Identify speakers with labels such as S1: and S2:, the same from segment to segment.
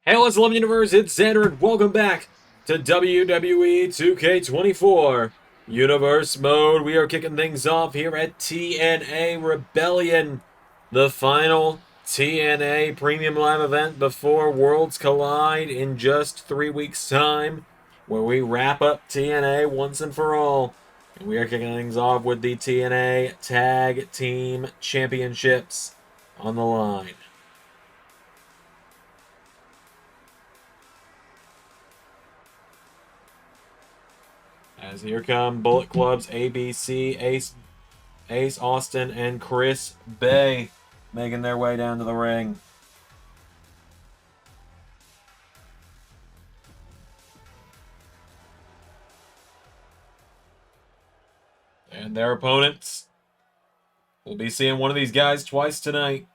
S1: Hey, what's up, Universe? It's Aron. Welcome back to WWE 2K24 Universe Mode. We are kicking things off here at TNA Rebellion, the final TNA Premium Live event before Worlds Collide in just 3 weeks' time, where we wrap up TNA once and for all. And we are kicking things off with the TNA Tag Team Championships on the line. As here come Bullet Club's ABC, Ace Austin, and Chris Bay making their way down to the ring. And their opponents. We'll be seeing one of these guys twice tonight.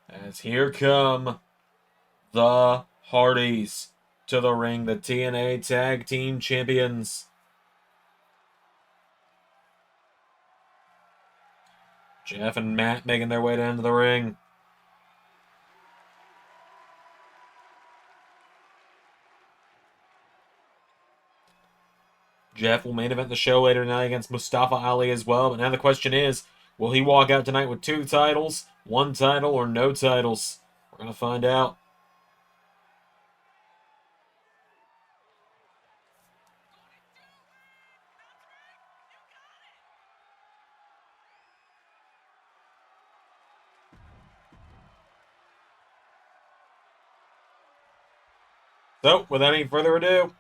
S1: As here come the Hardys to the ring, the TNA Tag Team Champions. Jeff and Matt making their way down to the ring. Jeff will main event the show later tonight against Mustafa Ali as well. But now the question is, will he walk out tonight with 2 titles, 1 title, or no titles? We're going to find out. So, without any further ado,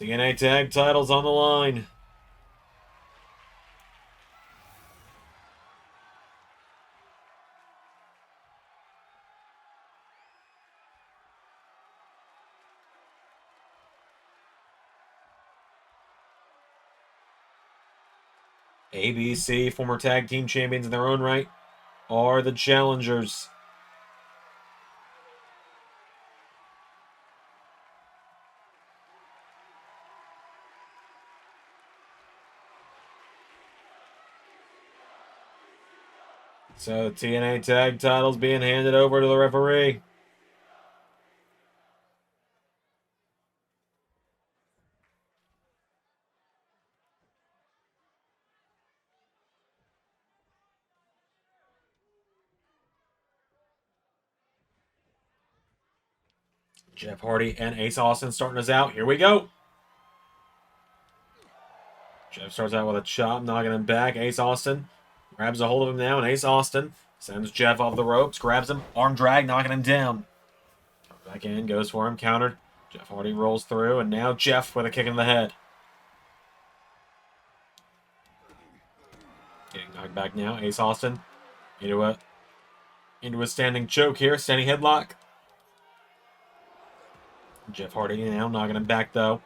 S1: TNA Tag titles on the line. ABC, former tag team champions in their own right, are the challengers. So the TNA tag titles being handed over to the referee. Jeff Hardy and Ace Austin starting us out. Here we go. Jeff starts out with a chop, knocking him back. Ace Austin grabs a hold of him now, and Ace Austin sends Jeff off the ropes, grabs him, arm drag, knocking him down. Back in, goes for him, countered. Jeff Hardy rolls through, and now Jeff with a kick in the head. Getting knocked back now. Ace Austin into a standing choke here, standing headlock. Jeff Hardy now knocking him back though.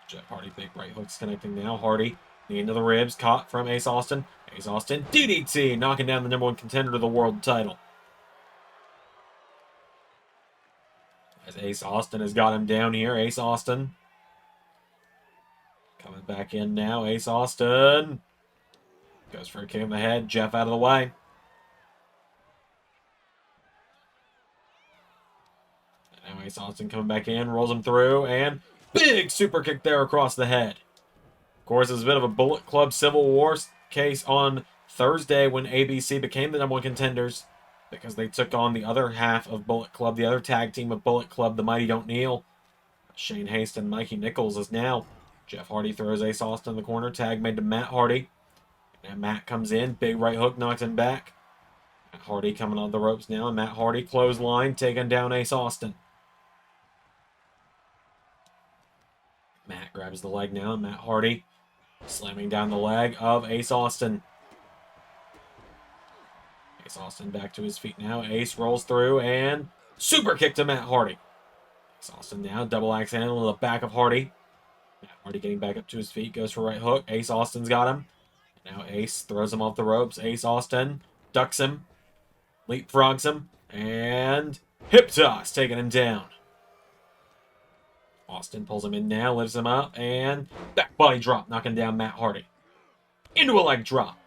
S1: Jeff Hardy, big right hooks connecting now. Hardy, knee into the ribs, caught from Ace Austin. Ace Austin, DDT, knocking down the #1 contender to the world title. As Ace Austin has got him down here. Ace Austin coming back in now. Ace Austin goes for a kick in the head. Jeff out of the way. And now Ace Austin coming back in, rolls him through, and big super kick there across the head. Of course, it was a bit of a Bullet Club Civil War case on Thursday when ABC became the #1 contenders because they took on the other half of Bullet Club, the other tag team of Bullet Club, the Mighty Don't Kneel. Shane Haste and Mikey Nichols is now. Jeff Hardy throws Ace Austin in the corner. Tag made to Matt Hardy. And Matt comes in. Big right hook knocks him back. Matt Hardy coming on the ropes now. And Matt Hardy clothesline taking down Ace Austin. Matt grabs the leg now. And Matt Hardy slamming down the leg of Ace Austin. Ace Austin back to his feet now. Ace rolls through and super kick to Matt Hardy. Ace Austin now, double axe handle to the back of Hardy. Matt Hardy getting back up to his feet, goes for right hook. Ace Austin's got him. Now Ace throws him off the ropes. Ace Austin ducks him, leapfrogs him, and hip toss, taking him down. Austin pulls him in now, lifts him up, and back body drop, knocking down Matt Hardy. Into a leg drop.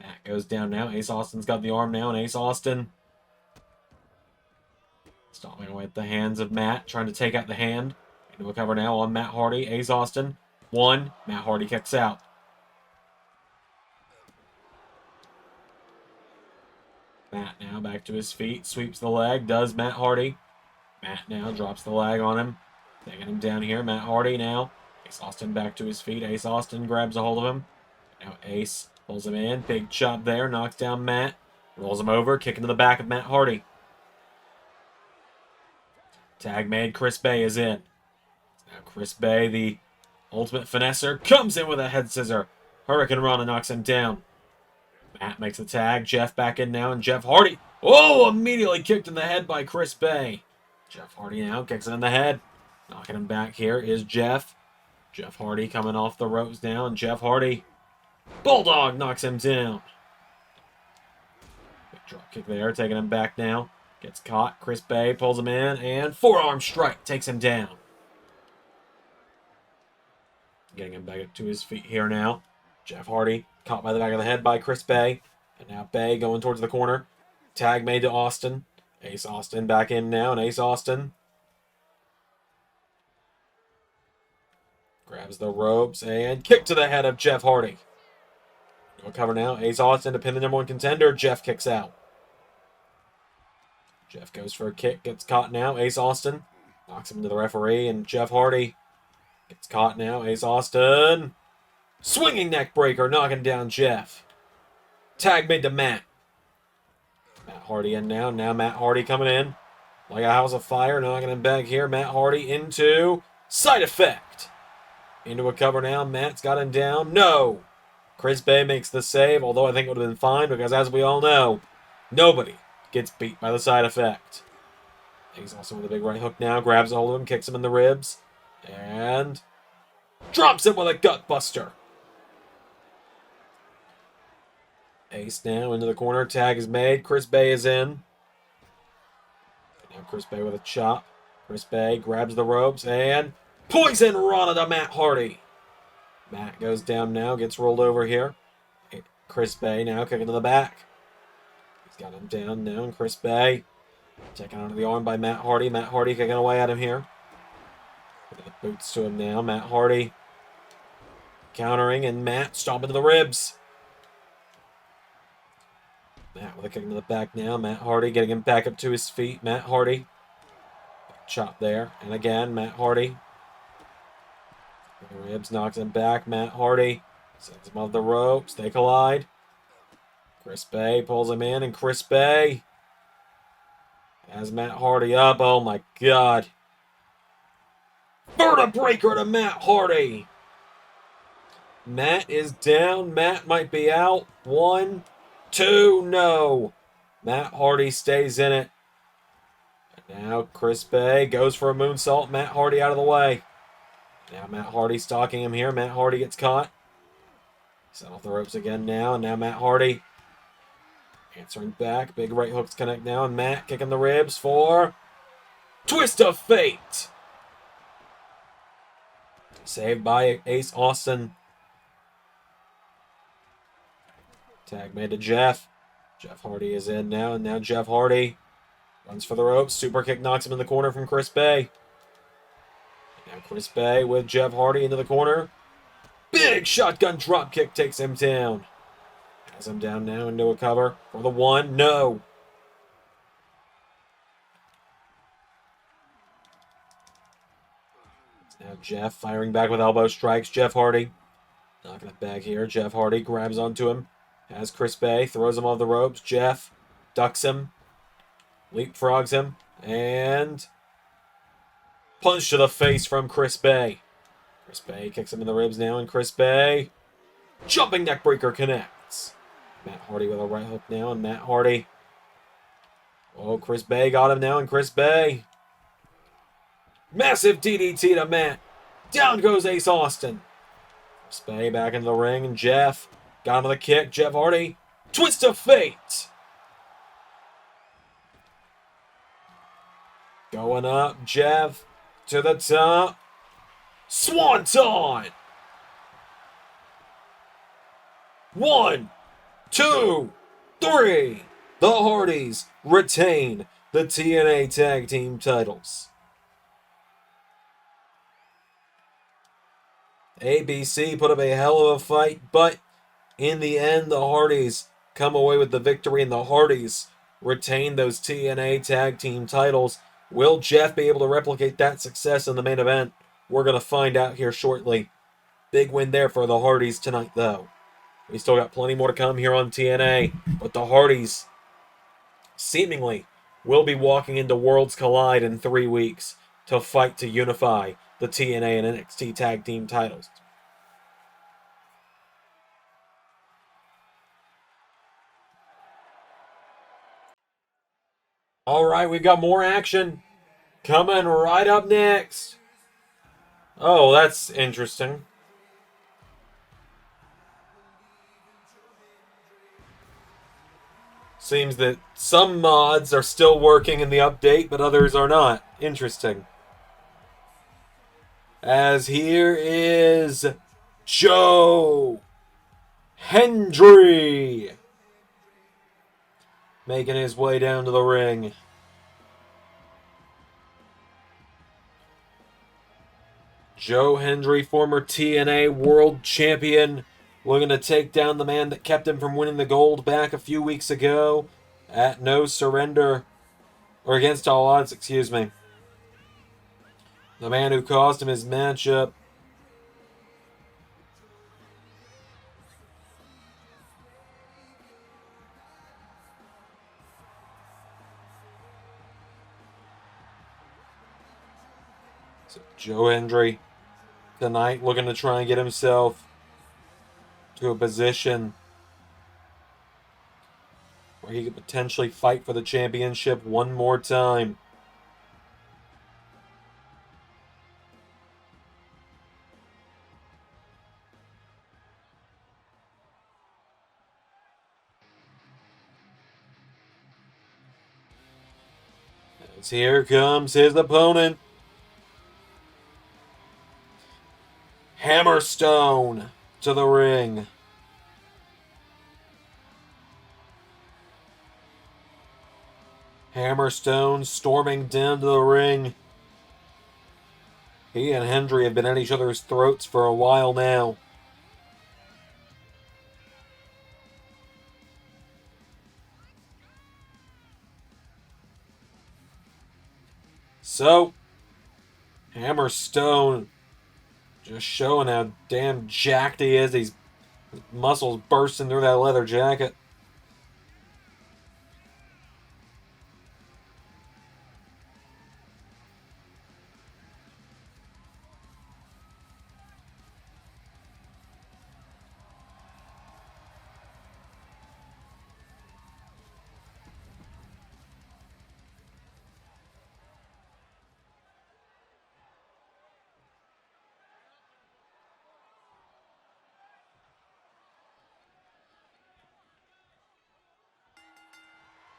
S1: Matt goes down now. Ace Austin's got the arm now, and Ace Austin stomping away at the hands of Matt, trying to take out the hand. Into a cover now on Matt Hardy. Ace Austin, 1. Matt Hardy kicks out. Matt now back to his feet, sweeps the leg, does Matt Hardy. Matt now drops the leg on him, taking him down here. Matt Hardy now. Ace Austin back to his feet. Ace Austin grabs a hold of him. Now Ace pulls him in. Big chop there, knocks down Matt. Rolls him over, kicking to the back of Matt Hardy. Tag made, Chris Bay is in. Now Chris Bay, the ultimate finesser, comes in with a head scissor. Hurricane Rana knocks him down. Matt makes the tag. Jeff back in now, and Jeff Hardy. Oh, immediately kicked in the head by Chris Bay. Jeff Hardy now kicks it in the head. Knocking him back here is Jeff. Jeff Hardy coming off the ropes now, and Jeff Hardy. Bulldog knocks him down. Big drop kick there, taking him back now. Gets caught. Chris Bay pulls him in, and forearm strike takes him down. Getting him back up to his feet here now. Jeff Hardy caught by the back of the head by Chris Bay. And now Bay going towards the corner. Tag made to Austin. Ace Austin back in now, and Ace Austin grabs the ropes and kick to the head of Jeff Hardy. No cover now. Ace Austin to pin the #1 contender. Jeff kicks out. Jeff goes for a kick, gets caught now. Ace Austin knocks him into the referee, and Jeff Hardy gets caught now. Ace Austin. Swinging neck breaker, knocking down Jeff. Tag made to Matt. Matt Hardy in now. Now Matt Hardy coming in. Like a house of fire, knocking him back here. Matt Hardy into side effect. Into a cover now. Matt's got him down. No! Chris Bay makes the save, although I think it would have been fine because, as we all know, nobody gets beat by the side effect. He's also with a big right hook now. Grabs a hold of him, kicks him in the ribs, and drops him with a gut buster. Ace now into the corner. Tag is made. Chris Bay is in. Now Chris Bay with a chop. Chris Bay grabs the ropes and poison Rana to Matt Hardy. Matt goes down now. Gets rolled over here. Chris Bay now kicking to the back. He's got him down now. And Chris Bay taken onto the arm by Matt Hardy. Matt Hardy kicking away at him here. The boots to him now. Matt Hardy countering, and Matt stomping to the ribs. Matt with a kick into the back now. Matt Hardy getting him back up to his feet. Matt Hardy. Chop there. And again, Matt Hardy. The ribs knocks him back. Matt Hardy sends him off the ropes. They collide. Chris Bay pulls him in, and Chris Bay has Matt Hardy up. Oh my God. Vertebreaker to Matt Hardy. Matt is down. Matt might be out. 1, 2, no. Matt Hardy stays in it. And now Chris Bay goes for a moonsault. Matt Hardy out of the way. Now Matt Hardy stalking him here. Matt Hardy gets caught. Set off the ropes again now. And now Matt Hardy answering back. Big right hooks connect now. And Matt kicking the ribs for Twist of Fate. Saved by Ace Austin. Tag made to Jeff. Jeff Hardy is in now, and now Jeff Hardy runs for the ropes. Super kick knocks him in the corner from Chris Bay. Now Chris Bay with Jeff Hardy into the corner. Big shotgun drop kick takes him down. Has him down now into a cover for the 1. No. Now Jeff firing back with elbow strikes. Jeff Hardy knocking it back here. Jeff Hardy grabs onto him. Has Chris Bay, throws him off the ropes. Jeff ducks him, leapfrogs him, and punch to the face from Chris Bay. Chris Bay kicks him in the ribs now, and Chris Bay, jumping neckbreaker connects. Matt Hardy with a right hook now, and Matt Hardy. Oh, Chris Bay got him now, and Chris Bay. Massive DDT to Matt. Down goes Ace Austin. Chris Bay back into the ring, and Jeff got him with a kick. Jeff Hardy. Twist of Fate. Going up. Jeff to the top. Swanton. 1, 2, 3. The Hardys retain the TNA Tag Team titles. ABC put up a hell of a fight, but in the end, the Hardys come away with the victory, and the Hardys retain those TNA Tag Team titles. Will Jeff be able to replicate that success in the main event? We're going to find out here shortly. Big win there for the Hardys tonight, though. We still got plenty more to come here on TNA, but the Hardys seemingly will be walking into Worlds Collide in 3 weeks to fight to unify the TNA and NXT Tag Team titles. All right, we've got more action coming right up next. Oh, that's interesting. Seems that some mods are still working in the update, but others are not. Interesting. As here is Joe Hendry making his way down to the ring. Joe Hendry, former TNA World Champion, looking to take down the man that kept him from winning the gold back a few weeks ago at No Surrender, or Against All Odds, excuse me. The man who cost him his matchup. So Joe Hendry tonight looking to try and get himself to a position where he could potentially fight for the championship one more time. As here comes his opponent, Hammerstone, to the ring. Hammerstone storming down to the ring. He and Hendry have been at each other's throats for a while now. So, Hammerstone just showing how damn jacked he is. His muscles bursting through that leather jacket.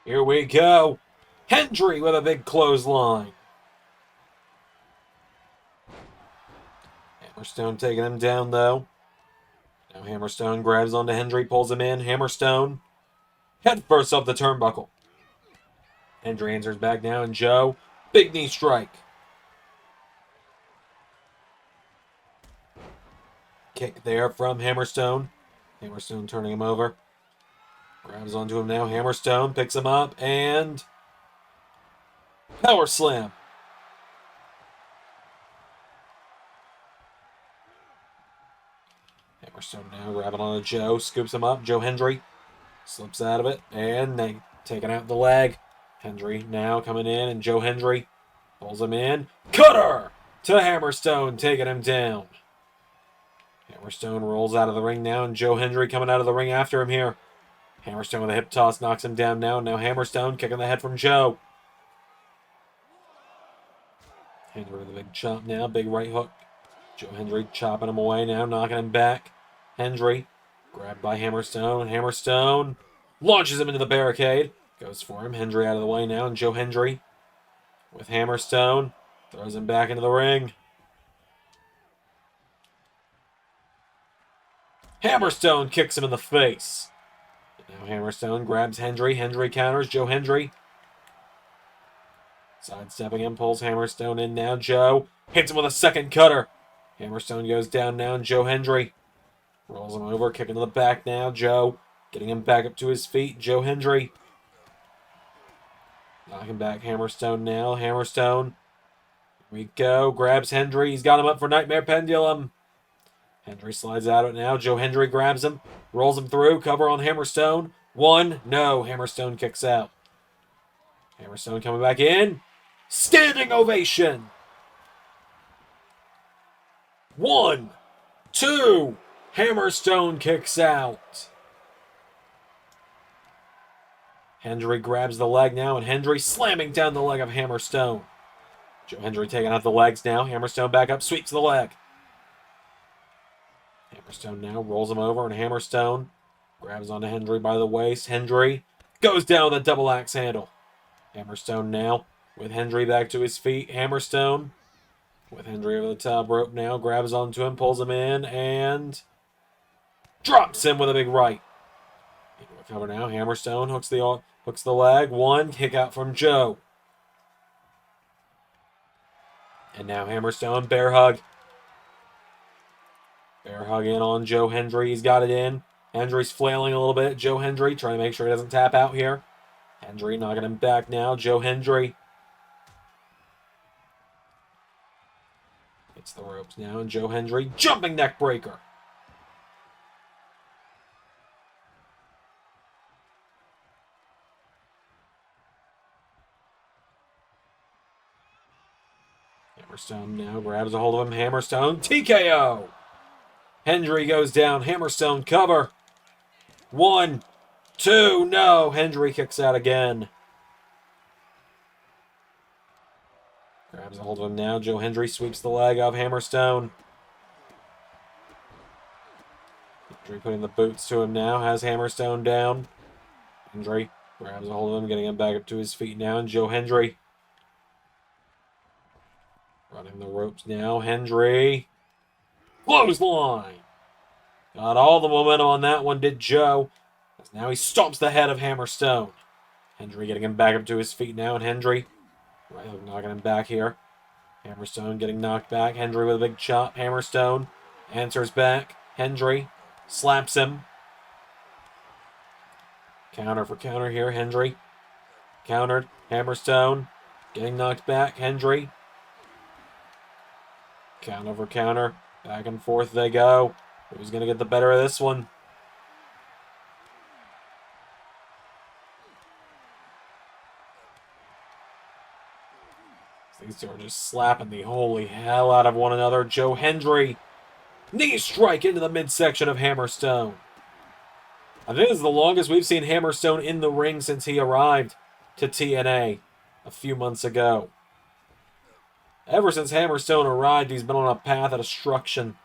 S1: Here we go. Hendry with a big clothesline. Hammerstone taking him down, though. Now Hammerstone grabs onto Hendry, pulls him in. Hammerstone head first up the turnbuckle. Hendry answers back now, and Joe, big knee strike. Kick there from Hammerstone. Hammerstone turning him over. Grabs onto him now. Hammerstone picks him up and power slam. Hammerstone now grabbing onto Joe. Scoops him up. Joe Hendry slips out of it and they taking out the leg. Hendry now coming in and Joe Hendry pulls him in. Cutter to Hammerstone, taking him down. Hammerstone rolls out of the ring now and Joe Hendry coming out of the ring after him here. Hammerstone with a hip toss knocks him down now. Now Hammerstone kicking the head from Joe. Hendry with a big chop now. Big right hook. Joe Hendry chopping him away now. Knocking him back. Hendry grabbed by Hammerstone. Hammerstone launches him into the barricade. Goes for him. Hendry out of the way now. And Joe Hendry with Hammerstone. Throws him back into the ring. Hammerstone kicks him in the face. Now Hammerstone grabs Hendry. Hendry counters. Joe Hendry. Sidestepping him, pulls Hammerstone in now. Joe hits him with a second cutter. Hammerstone goes down now, and Joe Hendry rolls him over, kicking to the back now. Joe getting him back up to his feet. Joe Hendry knocking back Hammerstone now. Hammerstone, here we go, grabs Hendry. He's got him up for Nightmare Pendulum. Hendry slides out of it now. Joe Hendry grabs him, rolls him through, cover on Hammerstone. One, no, Hammerstone kicks out. Hammerstone coming back in. Standing ovation. 1, 2. Hammerstone kicks out. Hendry grabs the leg now, and Hendry slamming down the leg of Hammerstone. Joe Hendry taking out the legs now. Hammerstone back up, sweeps the leg. Hammerstone now rolls him over, and Hammerstone grabs onto Hendry by the waist. Hendry goes down with a double axe handle. Hammerstone now with Hendry back to his feet. Hammerstone with Hendry over the top rope now. Grabs onto him, pulls him in, and drops him with a big right. Into a cover now. Hammerstone hooks the leg. One, kick out from Joe. And now Hammerstone, bear hug. Bear hug in on Joe Hendry. He's got it in. Hendry's flailing a little bit. Joe Hendry trying to make sure he doesn't tap out here. Hendry knocking him back now. Joe Hendry hits the ropes now, and Joe Hendry jumping neck breaker. Hammerstone now grabs a hold of him. Hammerstone TKO. Hendry goes down. Hammerstone cover. 1, 2, no. Hendry kicks out again. Grabs a hold of him now. Joe Hendry sweeps the leg of Hammerstone. Hendry putting the boots to him now. Has Hammerstone down. Hendry grabs a hold of him, getting him back up to his feet now. And Joe Hendry running the ropes now. Hendry. Clothesline. Got all the momentum on that one, did Joe. As now he stomps the head of Hammerstone. Hendry getting him back up to his feet now. And Hendry right hook knocking him back here. Hammerstone getting knocked back. Hendry with a big chop. Hammerstone answers back. Hendry slaps him. Counter for counter here. Hendry countered. Hammerstone getting knocked back. Hendry. Counter for counter. Back and forth they go. Who's going to get the better of this one? These two are just slapping the holy hell out of one another. Joe Hendry. Knee strike into the midsection of Hammerstone. I think this is the longest we've seen Hammerstone in the ring since he arrived to TNA a few months ago. Ever since Hammerstone arrived, he's been on a path of destruction.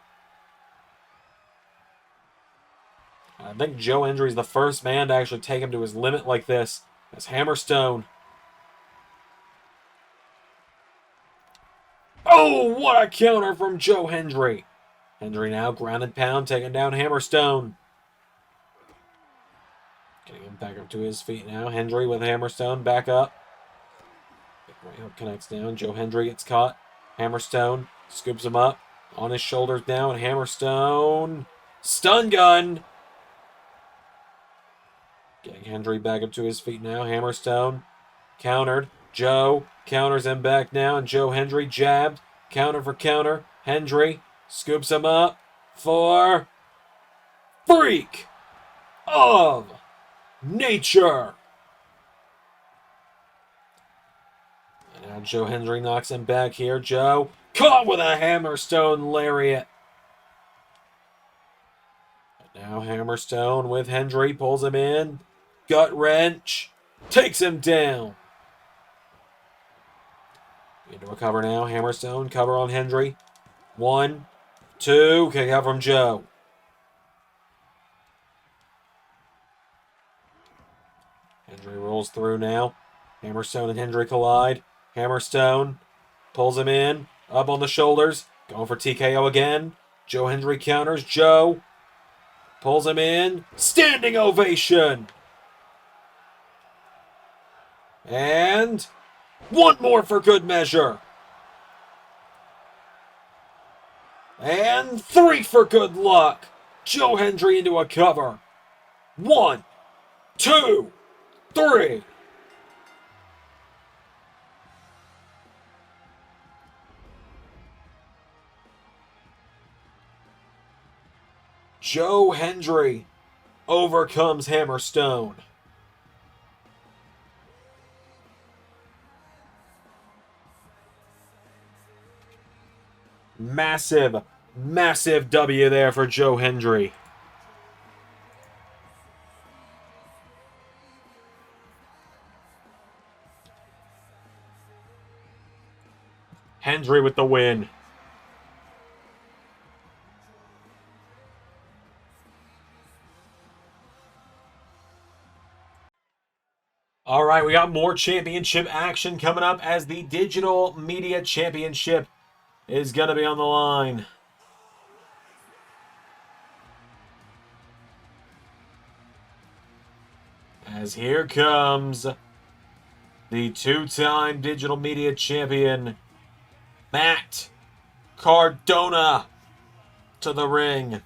S1: I think Joe Hendry's the first man to actually take him to his limit like this. As Hammerstone. Oh, what a counter from Joe Hendry. Hendry now grounded pound, taking down Hammerstone. Getting him back up to his feet now. Hendry with Hammerstone back up. Right hook connects down. Joe Hendry gets caught. Hammerstone scoops him up on his shoulders now, and Hammerstone stun gun. Getting Hendry back up to his feet now. Hammerstone countered. Joe counters him back now, and Joe Hendry jabbed. Counter for counter. Hendry scoops him up for Freak of Nature. And now Joe Hendry knocks him back here. Joe caught with a Hammerstone lariat. And now Hammerstone with Hendry pulls him in. Gut wrench. Takes him down. Into a cover now. Hammerstone. Cover on Hendry. 1, 2. Kick out from Joe. Hendry rolls through now. Hammerstone and Hendry collide. Hammerstone pulls him in. Up on the shoulders. Going for TKO again. Joe Hendry counters. Joe pulls him in. Standing ovation. And one more for good measure. And three for good luck. Joe Hendry into a cover. 1, 2, 3. Joe Hendry overcomes Hammerstone. Massive, massive W there for Joe Hendry. Hendry with the win. All right, we got more championship action coming up as the Digital Media Championship is going to be on the line. As here comes the two-time Digital Media Champion, Matt Cardona, to the ring.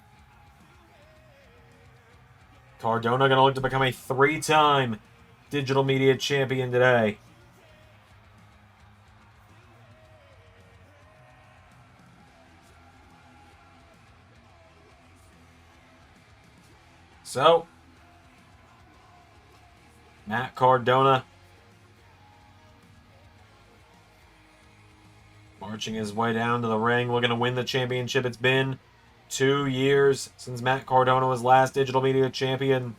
S1: Cardona going to look to become a three-time Digital Media Champion today. So, Matt Cardona marching his way down to the ring, looking to win the championship. It's been 2 years since Matt Cardona was last Digital Media Champion.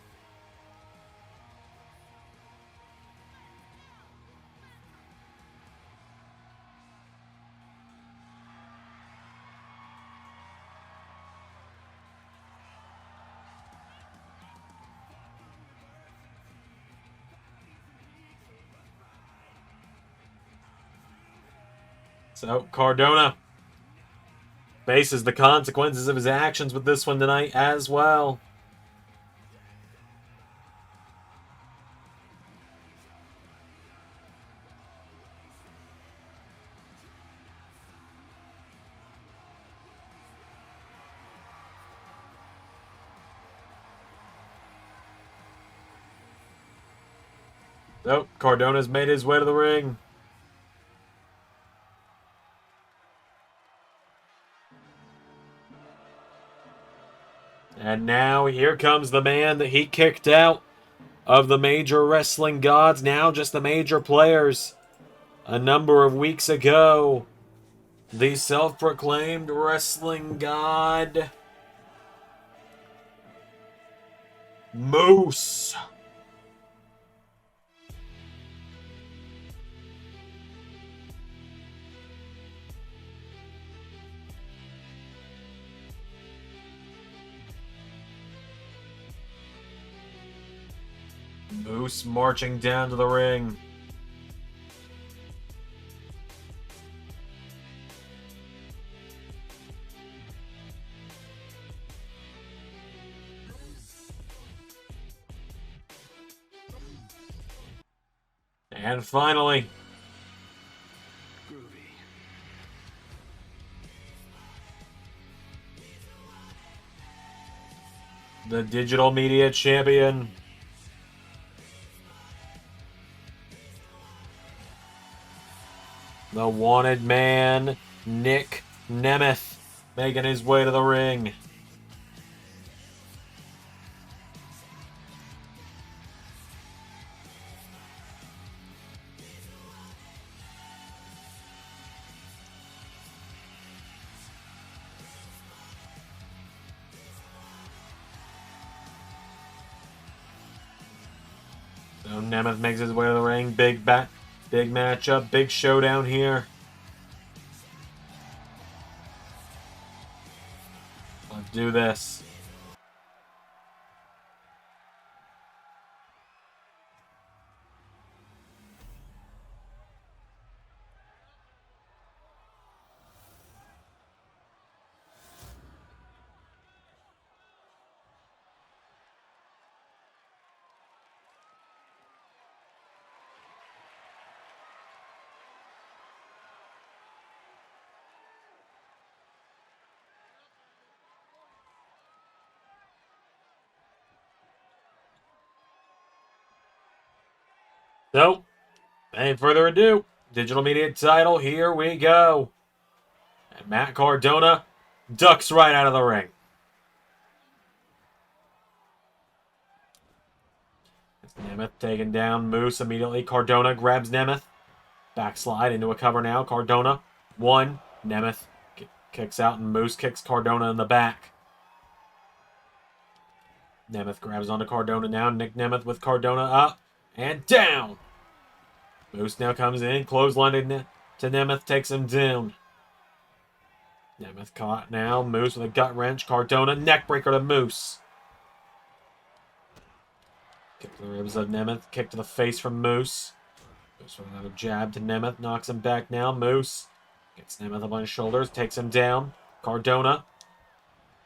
S1: So, Cardona faces the consequences of his actions with this one tonight as well. So, Cardona's made his way to the ring. And now here comes the man that he kicked out of the major wrestling gods, now just the major players. A number of weeks ago, the self-proclaimed wrestling god, Moose. Moose marching down to the ring. And finally, the Digital Media Champion, the wanted man, Nemeth, making his way to the ring. So Nemeth makes his way to the ring. Big matchup, big showdown here. Let's do this. So, any further ado, digital media title, here we go. And Matt Cardona ducks right out of the ring. Nemeth taking down Moose immediately. Cardona grabs Nemeth. Backslide into a cover now. Cardona. 1. Nemeth kicks out and Moose kicks Cardona in the back. Nemeth grabs onto Cardona now. Nick Nemeth with Cardona up and down. Moose now comes in. Clothesline to Nemeth. Takes him down. Nemeth caught now. Moose with a gut wrench. Cardona. Neckbreaker to Moose. Kick to the ribs of Nemeth. Kick to the face from Moose. Moose with another jab to Nemeth. Knocks him back now. Moose gets Nemeth up on his shoulders. Takes him down. Cardona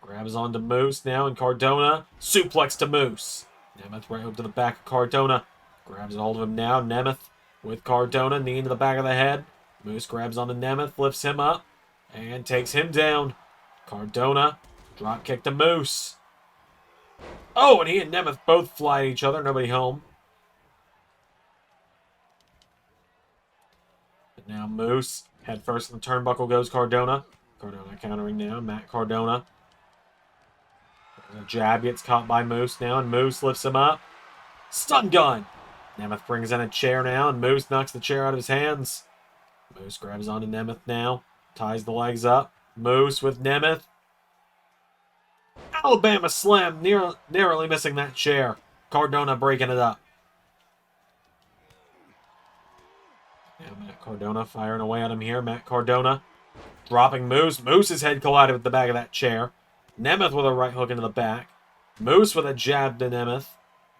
S1: grabs onto Moose now. And Cardona suplex to Moose. Nemeth right up to the back of Cardona. Grabs a hold of him now. Nemeth with Cardona. Knee into the back of the head. Moose grabs onto Nemeth. Lifts him up. And takes him down. Cardona. Drop kick to Moose. Oh, and he and Nemeth both fly at each other. Nobody home. But now Moose. Head first in the turnbuckle goes Cardona. Cardona countering now. Matt Cardona. A jab gets caught by Moose now. And Moose lifts him up. Stun gun. Nemeth brings in a chair now. And Moose knocks the chair out of his hands. Moose grabs onto Nemeth now. Ties the legs up. Moose with Nemeth. Alabama slam, narrowly missing that chair. Cardona breaking it up. Now Matt Cardona firing away at him here. Matt Cardona dropping Moose. Moose's head collided with the back of that chair. Nemeth with a right hook into the back. Moose with a jab to Nemeth.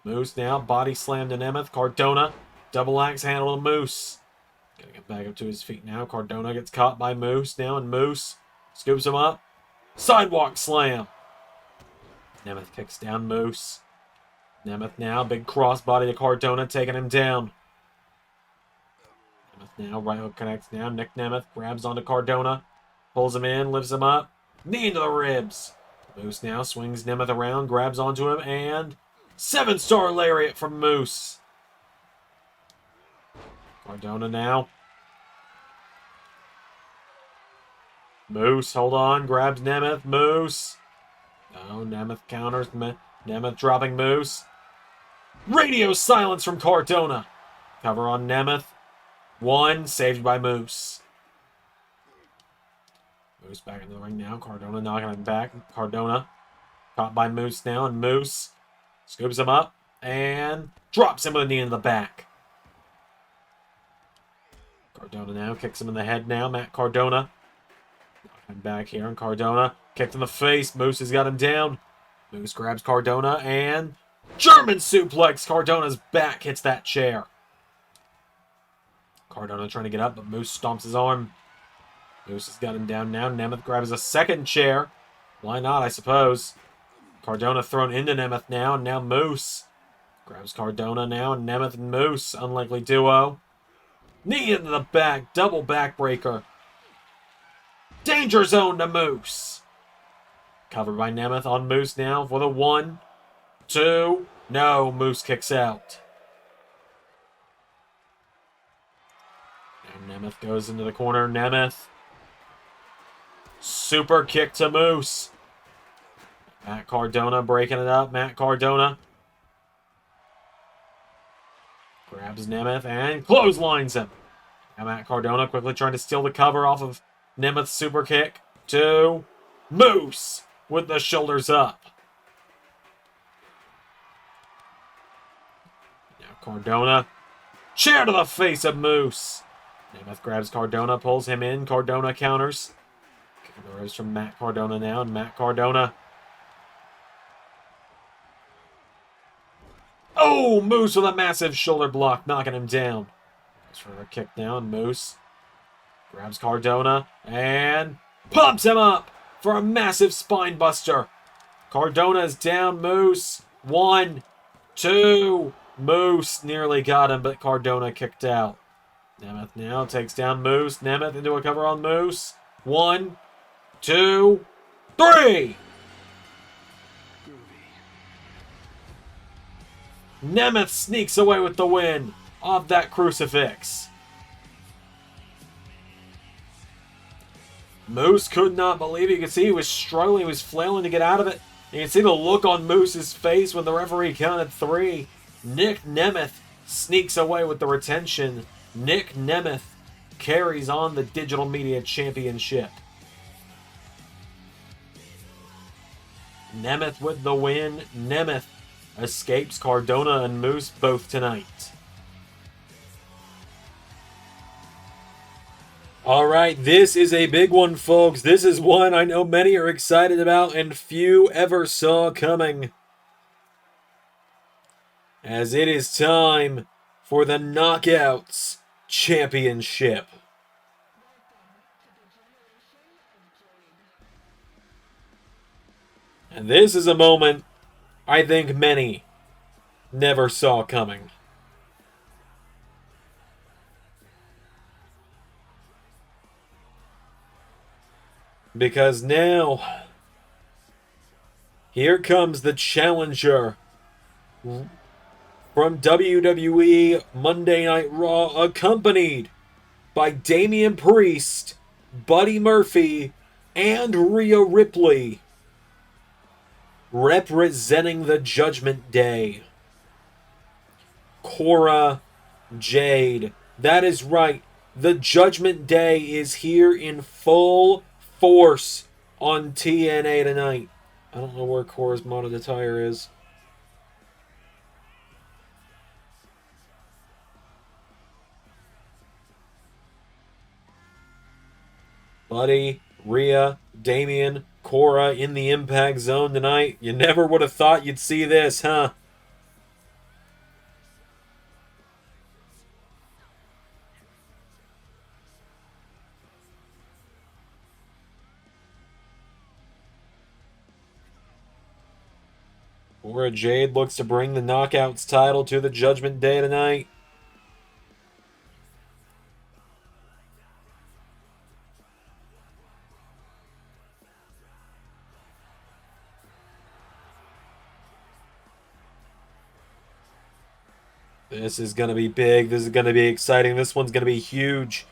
S1: Moose now body slam to Nemeth. Cardona double axe handle to Moose. Gonna get back up to his feet now. Cardona gets caught by Moose now, and Moose scoops him up. Sidewalk slam. Nemeth kicks down Moose. Nemeth now, big crossbody to Cardona, taking him down. Nemeth now, right hook connects now. Nick Nemeth grabs onto Cardona, pulls him in, lifts him up, knee into the ribs. Moose now swings Nemeth around, grabs onto him, and 7-star lariat from Moose. Cardona now. Moose, hold on, grabs Nemeth. Moose. No, Nemeth counters. Nemeth dropping Moose. Radio silence from Cardona. Cover on Nemeth. 1, saved by Moose. Moose back into the ring now. Cardona knocking him back. Cardona caught by Moose now, and Moose scoops him up and drops him with a knee in the back. Cardona now kicks him in the head now. Matt Cardona. Knocking him back here, and Cardona kicked in the face. Moose has got him down. Moose grabs Cardona and German suplex. Cardona's back hits that chair. Cardona trying to get up, but Moose stomps his arm. Moose has got him down now. Nemeth grabs a second chair. Why not, I suppose. Cardona thrown into Nemeth now, and now Moose grabs Cardona now, and Nemeth and Moose, unlikely duo. Knee into the back, double backbreaker. Danger zone to Moose. Covered by Nemeth on Moose now for the 1, 2. No, Moose kicks out. Now Nemeth goes into the corner. Nemeth. Super kick to Moose. Matt Cardona breaking it up. Matt Cardona grabs Nemeth and clotheslines him. Now Matt Cardona quickly trying to steal the cover off of Nemeth's super kick to Moose with the shoulders up. Now Cardona. Chair to the face of Moose. Nemeth grabs Cardona, pulls him in. Cardona counters. Kicking the ribs from Matt Cardona now, and Matt Cardona. Oh, Moose with a massive shoulder block, knocking him down. Goes for a kick down. Moose grabs Cardona and pumps him up for a massive spine buster. Cardona's down. Moose. 1, 2. Moose nearly got him, but Cardona kicked out. Nemeth now takes down Moose. Nemeth into a cover on Moose. 1, 2, 3. Nemeth sneaks away with the win. of that crucifix. Moose could not believe it. You can see he was struggling. He was flailing to get out of it. You can see the look on Moose's face when the referee counted 3. Nick Nemeth sneaks away with the retention. Nick Nemeth carries on the Digital Media Championship. Nemeth with the win. Nemeth escapes Cardona and Moose both tonight. Alright, this is a big one, folks. This is one I know many are excited about and few ever saw coming. As it is time for the Knockouts Championship. And this is a moment I think many never saw coming. Because now, here comes the challenger from WWE Monday Night Raw, accompanied by Damian Priest, Buddy Murphy, and Rhea Ripley, representing the Judgment Day. Cora, Jade. That is right. The Judgment Day is here in full force on TNA tonight. I don't know where Cora's modded attire is. Buddy, Rhea, Damian, Cora in the Impact Zone tonight. You never would have thought you'd see this, huh? Cora Jade looks to bring the Knockouts title to the Judgment Day tonight. This is going to be big. This is going to be exciting. This one's going to be huge.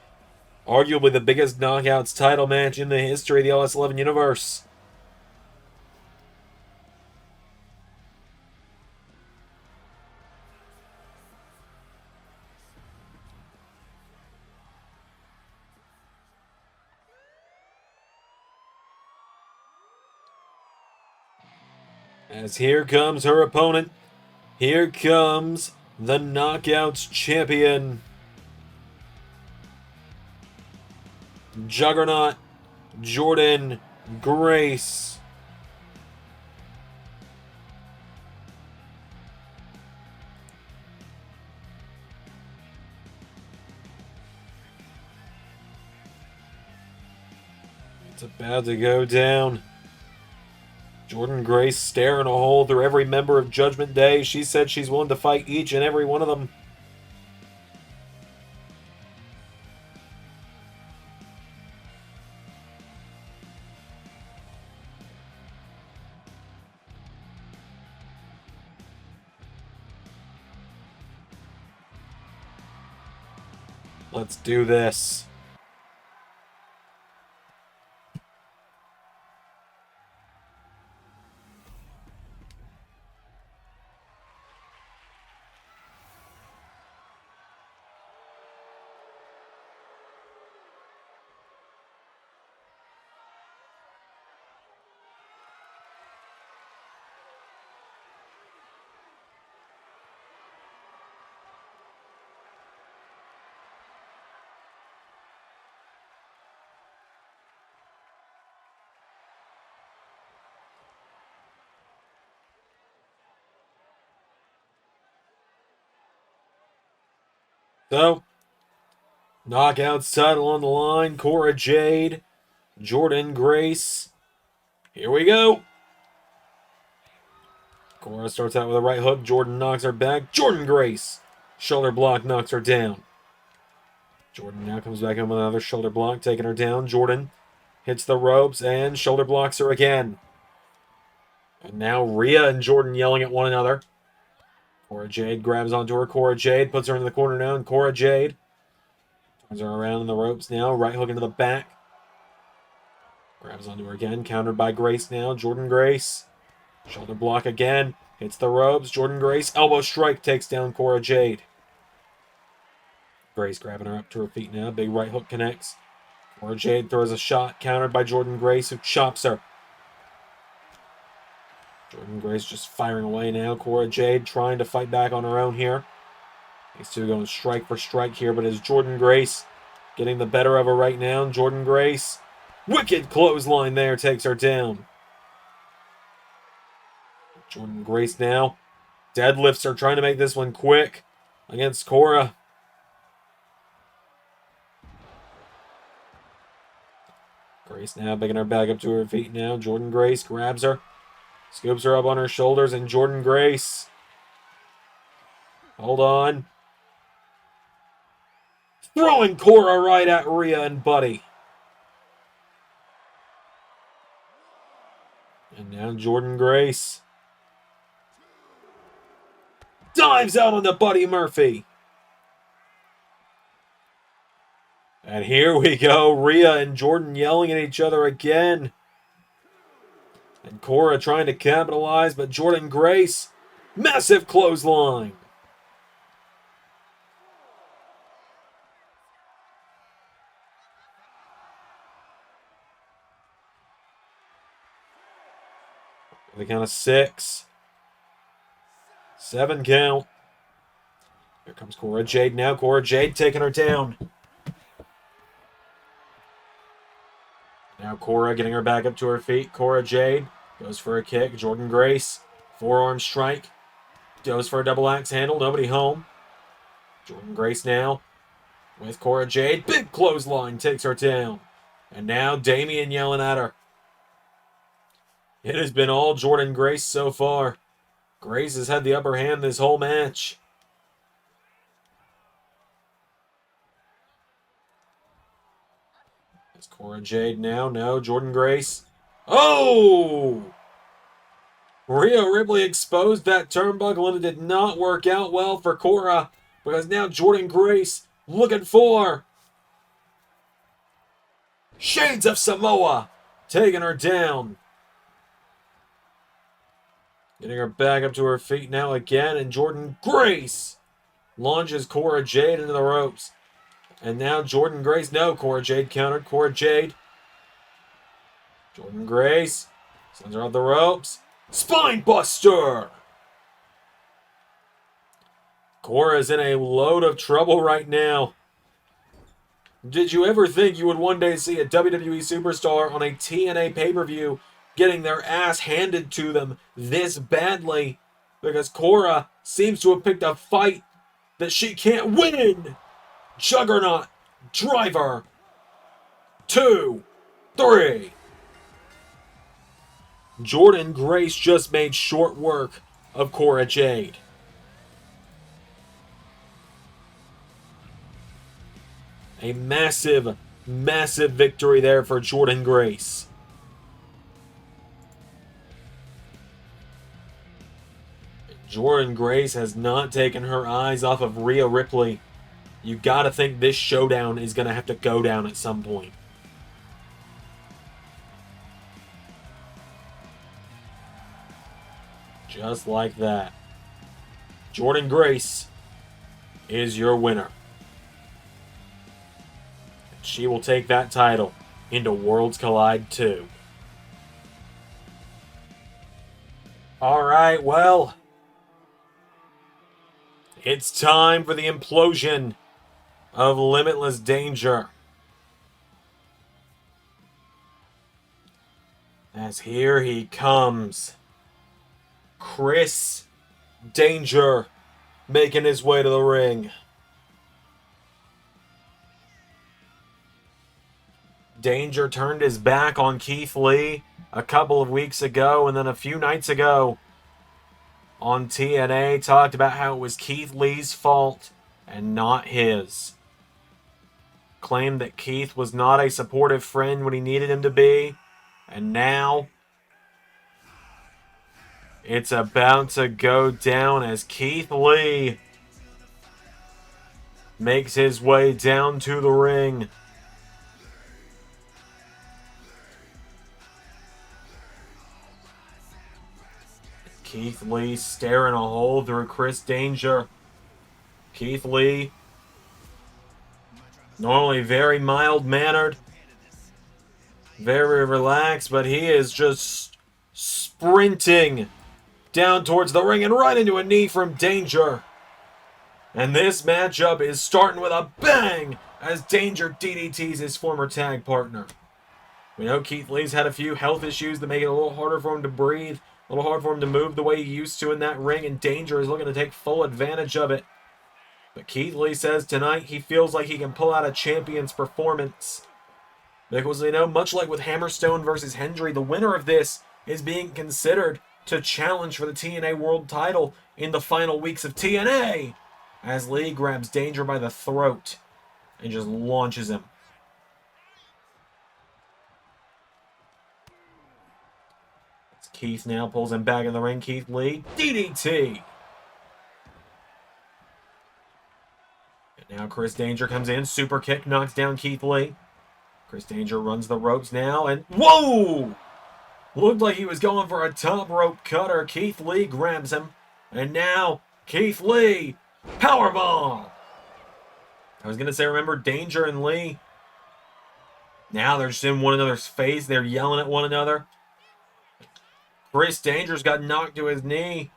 S1: Arguably the biggest Knockouts title match in the history of the LS11 universe. As here comes her opponent. Here comes the Knockouts champion, Juggernaut Jordynne Grace. It's about to go down. Jordynne Grace staring a hole through every member of Judgment Day. She said she's willing to fight each and every one of them. Let's do this. So, Knockouts title on the line. Cora Jade, Jordynne Grace. Here we go. Cora starts out with a right hook. Jordynne knocks her back. Jordynne Grace. Shoulder block knocks her down. Jordynne now comes back in with another shoulder block, taking her down. Jordynne hits the ropes and shoulder blocks her again. And now Rhea and Jordynne yelling at one another. Cora Jade grabs onto her. Cora Jade puts her into the corner now, and Cora Jade turns her around in the ropes now. Right hook into the back. Grabs onto her again. Countered by Grace now. Jordynne Grace. Shoulder block again. Hits the ropes. Jordynne Grace. Elbow strike takes down Cora Jade. Grace grabbing her up to her feet now. Big right hook connects. Cora Jade throws a shot. Countered by Jordynne Grace, who chops her. Jordynne Grace just firing away now. Cora Jade trying to fight back on her own here. These two going strike for strike here, but is Jordynne Grace getting the better of her right now? Jordynne Grace. Wicked clothesline there takes her down. Jordynne Grace now deadlifts her, trying to make this one quick against Cora. Grace now picking her back up to her feet now. Jordynne Grace grabs her, scoops her up on her shoulders, and Jordynne Grace. Hold on. Throwing Cora right at Rhea and Buddy. And now Jordynne Grace dives out on the Buddy Murphy. And here we go. Rhea and Jordynne yelling at each other again. And Cora trying to capitalize, but Jordynne Grace, massive clothesline. The count of 6. 7 count. Here comes Cora Jade now. Cora Jade taking her down. Now Cora getting her back up to her feet. Cora Jade goes for a kick. Jordynne Grace, forearm strike. Goes for a double axe handle. Nobody home. Jordynne Grace now with Cora Jade. Big clothesline takes her down. And now Damien yelling at her. It has been all Jordynne Grace so far. Grace has had the upper hand this whole match. It's Cora Jade now. No, Jordynne Grace. Oh! Rhea Ripley exposed that turnbuckle, and it did not work out well for Cora, because now Jordynne Grace looking for Shades of Samoa, taking her down. Getting her back up to her feet now again, and Jordynne Grace launches Cora Jade into the ropes. And now Jordynne Grace, no, Cora Jade countered. Cora Jade. Jordynne Grace sends her off the ropes. Spine buster! Cora is in a load of trouble right now. Did you ever think you would one day see a WWE superstar on a TNA pay-per-view getting their ass handed to them this badly? Because Cora seems to have picked a fight that she can't win. Juggernaut driver. 2, 3. Jordynne Grace just made short work of Cora Jade. A massive, massive victory there for Jordynne Grace. Jordynne Grace has not taken her eyes off of Rhea Ripley. You gotta think this showdown is gonna have to go down at some point. Just like that. Jordynne Grace is your winner. She will take that title into Worlds Collide 2. Alright, well, it's time for the implosion of Limitless Danger. As here he comes. Chris Danger making his way to the ring. Danger turned his back on Keith Lee a couple of weeks ago, and then a few nights ago on TNA talked about how it was Keith Lee's fault and not his. Claimed that Keith was not a supportive friend when he needed him to be, and now It's about to go down as Keith Lee makes his way down to the ring. Keith Lee staring a hole through Chris Danger. Keith Lee, normally very mild-mannered, very relaxed, but he is just sprinting down towards the ring and right into a knee from Danger. And this matchup is starting with a bang as Danger DDTs his former tag partner. We know Keith Lee's had a few health issues that make it a little harder for him to breathe, a little hard for him to move the way he used to in that ring, and Danger is looking to take full advantage of it. But Keith Lee says tonight he feels like he can pull out a champion's performance. Because we know, much like with Hammerstone versus Hendry, the winner of this is being considered to challenge for the TNA World title in the final weeks of TNA, as Lee grabs Danger by the throat and just launches him. As Keith now pulls him back in the ring. Keith Lee, DDT. And now Chris Danger comes in. Super kick knocks down Keith Lee. Chris Danger runs the ropes now and whoa! Looked like he was going for a top rope cutter. Keith Lee grabs him. And now Keith Lee, powerbomb. I was going to say, remember Danger and Lee? Now they're just in one another's face. They're yelling at one another. Chris Danger's got knocked to his knee.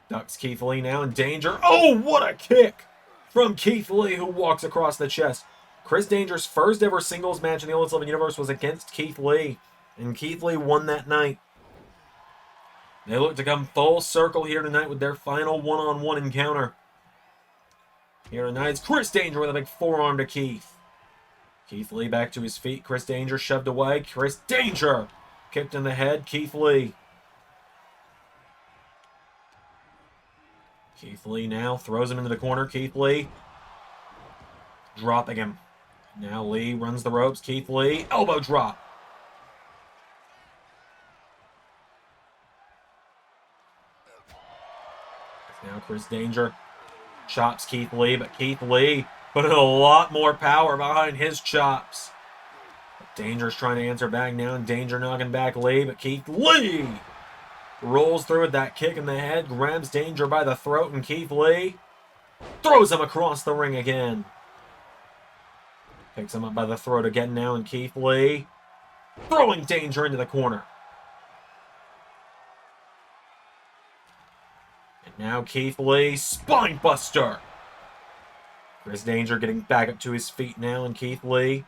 S1: Ducks Keith Lee now, and Danger. Oh, what a kick from Keith Lee, who walks across the chest. Chris Danger's first ever singles match in the All-Elite Universe was against Keith Lee, and Keith Lee won that night. They look to come full circle here tonight with their final one-on-one encounter. Here tonight is Chris Danger with a big forearm to Keith. Keith Lee back to his feet. Chris Danger shoved away. Chris Danger kicked in the head. Keith Lee. Keith Lee now throws him into the corner. Keith Lee dropping him. Now Lee runs the ropes. Keith Lee, elbow drop. Now Chris Danger chops Keith Lee, but Keith Lee putting a lot more power behind his chops. Danger's trying to answer back now, and Danger knocking back Lee, but Keith Lee rolls through with that kick in the head, grabs Danger by the throat, and Keith Lee throws him across the ring again. Picks him up by the throat again now, and Keith Lee throwing Danger into the corner. And now Keith Lee, spine buster. Chris Danger getting back up to his feet now, and Keith Lee.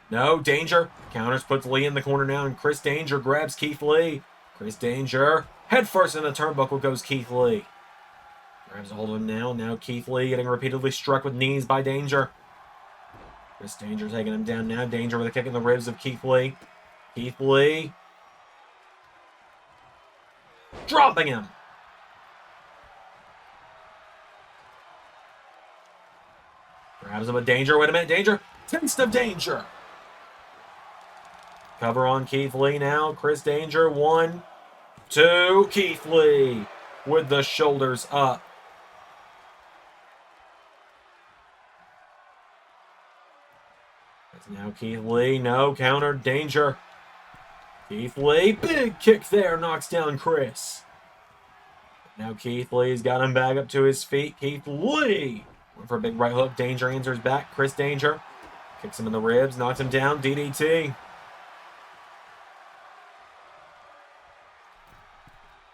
S1: No, Danger counters, puts Lee in the corner now, and Chris Danger grabs Keith Lee. Chris Danger, head first in the turnbuckle goes Keith Lee. Grabs a hold of him now. Now Keith Lee getting repeatedly struck with knees by Danger. Chris Danger taking him down now. Danger with a kick in the ribs of Keith Lee. Keith Lee dropping him. Grabs him with Danger. Wait a minute, Danger. Taste of Danger. Cover on Keith Lee now. Chris Danger. 1, 2. Keith Lee with the shoulders up. That's now Keith Lee. No, counter. Danger. Keith Lee. Big kick there. Knocks down Chris. Now Keith Lee's got him back up to his feet. Keith Lee went for a big right hook. Danger answers back. Chris Danger kicks him in the ribs. Knocks him down. DDT.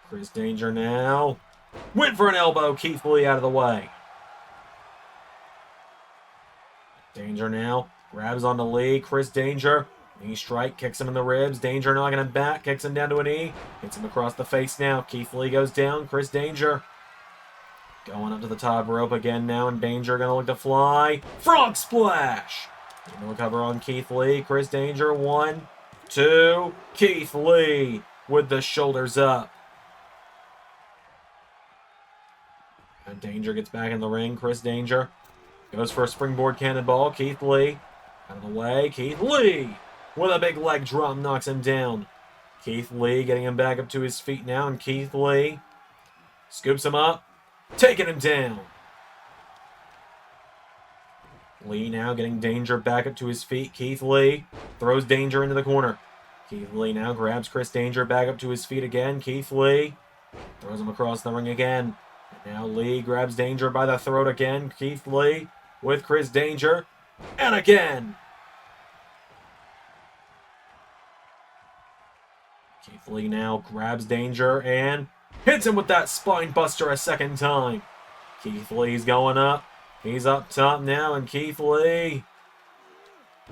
S1: Chris Danger now went for an elbow. Keith Lee out of the way. Danger now grabs onto Lee. Chris Danger, knee strike, kicks him in the ribs. Danger knocking him back, kicks him down to a knee. Hits him across the face now. Keith Lee goes down. Chris Danger going up to the top rope again now, and Danger gonna look to fly. Frog splash. No cover on Keith Lee. Chris Danger. 1, 2. Keith Lee with the shoulders up. And Danger gets back in the ring. Chris Danger goes for a springboard cannonball. Keith Lee out of the way. Keith Lee with a big leg drop knocks him down. Keith Lee getting him back up to his feet now, and Keith Lee scoops him up, taking him down. Lee now getting Danger back up to his feet. Keith Lee throws Danger into the corner. Keith Lee now grabs Chris Danger back up to his feet again. Keith Lee throws him across the ring again. And now Lee grabs Danger by the throat again. Keith Lee with Chris Danger. And again. Keith Lee now grabs Danger and hits him with that spine buster a second time. Keith Lee's going up. He's up top now, and Keith Lee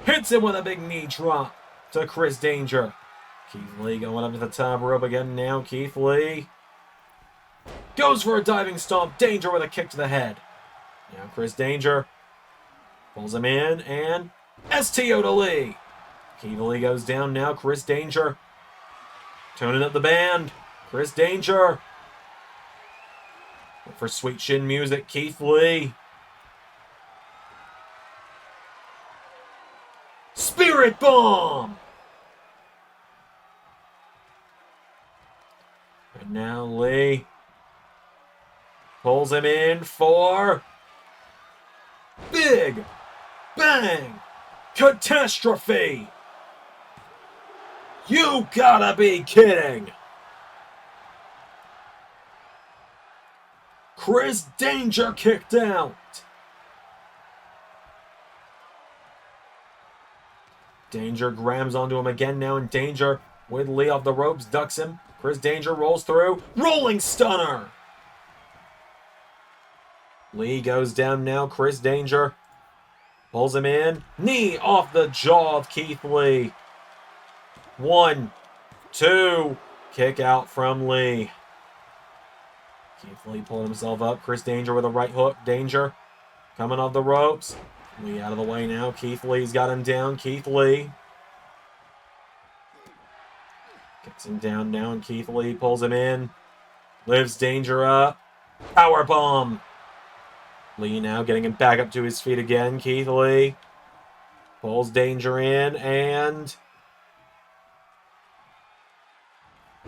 S1: hits him with a big knee drop to Chris Danger. Keith Lee going up to the top rope again now. Keith Lee goes for a diving stomp. Danger with a kick to the head. Now Chris Danger pulls him in, and STO to Lee. Keith Lee goes down now. Chris Danger tuning up the band. Chris Danger for sweet shin music. Keith Lee. Spirit Bomb! And now Lee pulls him in for Big Bang Catastrophe! You gotta be kidding! Chris Danger kicked out! Danger grabs onto him again now, and Danger with Lee off the ropes, ducks him. Chris Danger rolls through. Rolling Stunner! Lee goes down now. Chris Danger pulls him in. Knee off the jaw of Keith Lee. 1, 2. Kick out from Lee. Keith Lee pulling himself up. Chris Danger with a right hook. Danger coming off the ropes. Lee out of the way now. Keith Lee's got him down. Keith Lee kicks him down now, and Keith Lee pulls him in. Lifts Danger up. Powerbomb. Lee now getting him back up to his feet again. Keith Lee pulls Danger in, and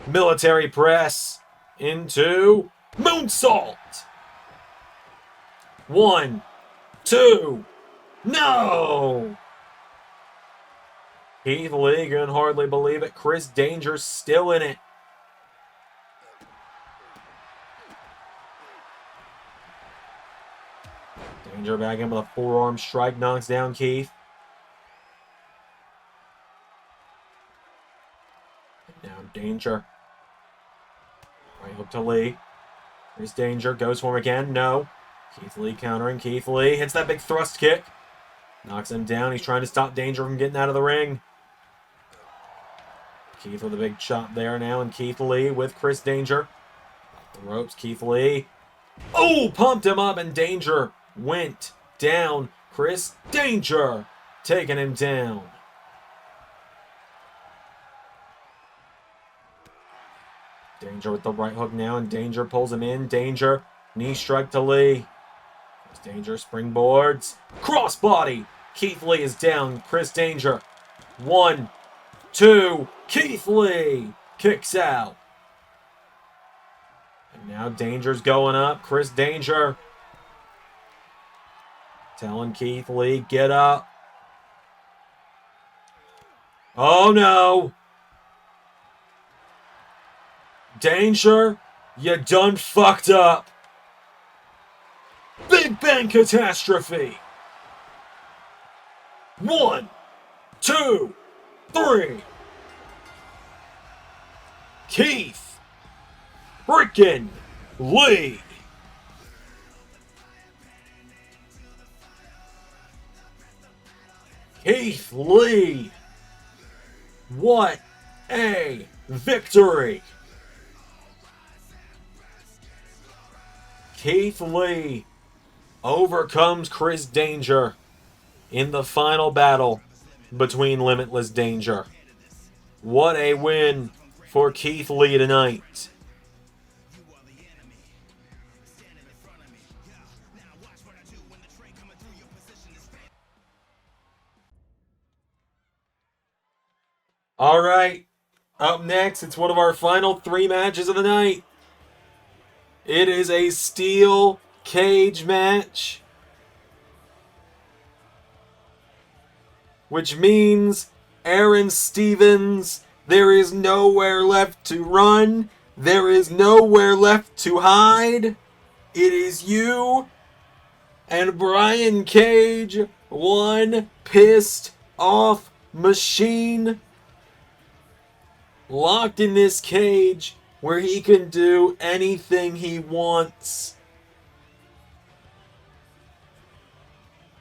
S1: military press into moonsault. 1, 2. No! Keith Lee can hardly believe it. Chris Danger's still in it. Danger back in with a forearm strike, knocks down Keith. And now Danger. Right hook to Lee. Chris Danger goes for him again. No. Keith Lee countering. Keith Lee hits that big thrust kick. Knocks him down. He's trying to stop Danger from getting out of the ring. Keith with a big chop there now, and Keith Lee with Chris Danger. Off the ropes, Keith Lee. Oh, pumped him up, and Danger went down. Chris Danger taking him down. Danger with the right hook now, and Danger pulls him in. Danger, knee strike to Lee. Danger springboards. Crossbody. Keith Lee is down. Chris Danger. 1, 2. Keith Lee kicks out. And now Danger's going up. Chris Danger telling Keith Lee, get up. Oh no. Danger, you done fucked up. Big Bang Catastrophe. 1, 2, 3. Keith freaking Lee. Keith Lee. What a victory. Keith Lee overcomes Chris Danger in the final battle between Limitless Danger. What a win for Keith Lee tonight. All right. Up next, it's one of our final 3 matches of the night. It is a steel cage match, which means Aron Stevens, there is nowhere left to run. There is nowhere left to hide. It is you and Brian Cage, one pissed off machine, locked in this cage where he can do anything he wants.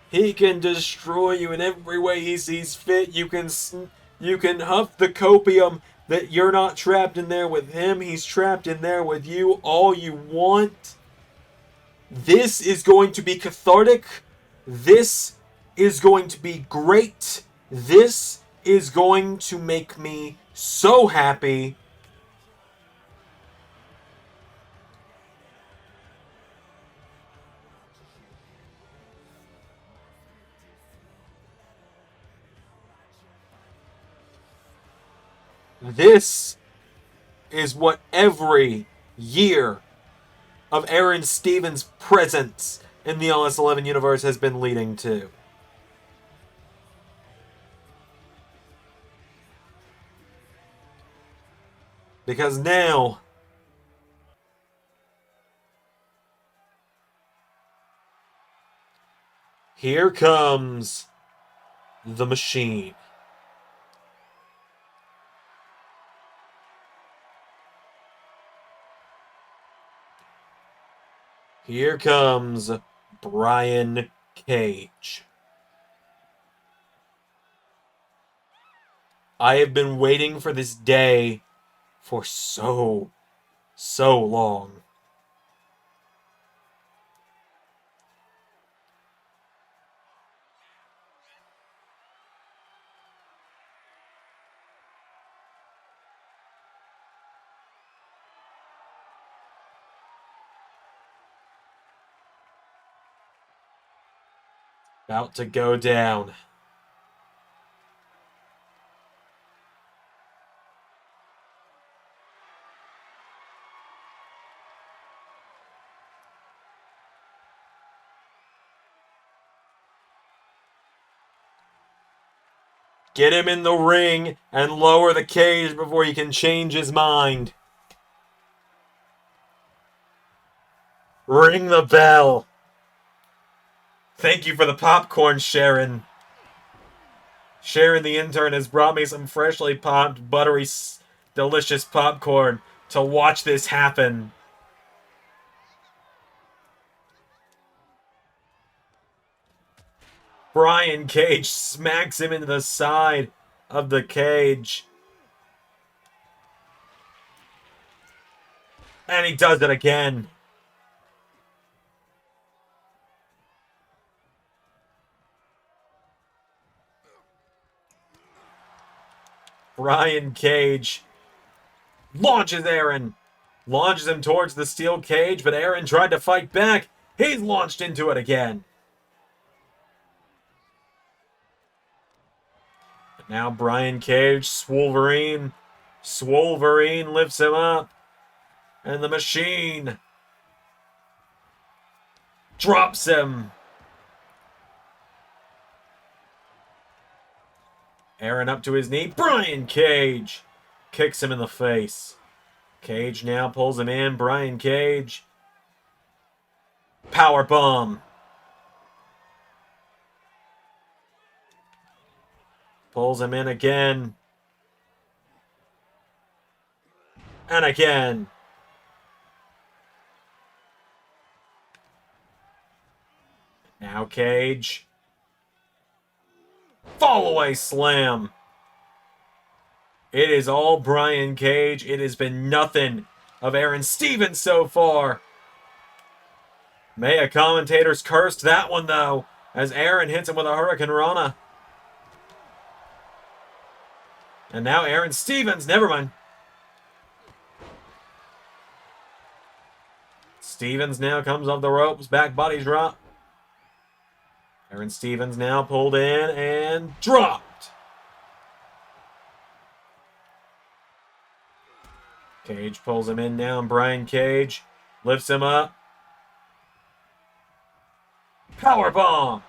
S1: He can destroy you in every way he sees fit. You can huff the copium that you're not trapped in there with him. He's trapped in there with you all you want. This is going to be cathartic. This is going to be great. This is going to make me so happy. This is what every year of Aron Stevens' presence in the LS11 universe has been leading to. Because now, here comes the machine. Here comes Brian Cage. I have been waiting for this day for so long. About to go down. Get him in the ring and lower the cage before he can change his mind. Ring the bell. Thank you for the popcorn, Sharon. Sharon, the intern, has brought me some freshly popped, buttery, delicious popcorn to watch this happen. Brian Cage smacks him into the side of the cage. And he does it again. Brian Cage launches Aron. Launches him towards the steel cage, but Aron tried to fight back. He's launched into it again. Now Brian Cage, Swolverine lifts him up. And the machine drops him. Aron up to his knee. Brian Cage kicks him in the face. Cage now pulls him in. Brian Cage. Power bomb. Pulls him in again. And again. Now Cage. Fall away slam. It is all Brian Cage. It has been nothing of Aron Stevens so far. Maya commentators cursed that one though, as Aron hits him with a Hurricane Rana. And now Aron Stevens, never mind. Stevens now comes off the ropes, back body drop. Aron Stevens now pulled in and dropped. Cage pulls him in now, and Brian Cage lifts him up. Powerbomb!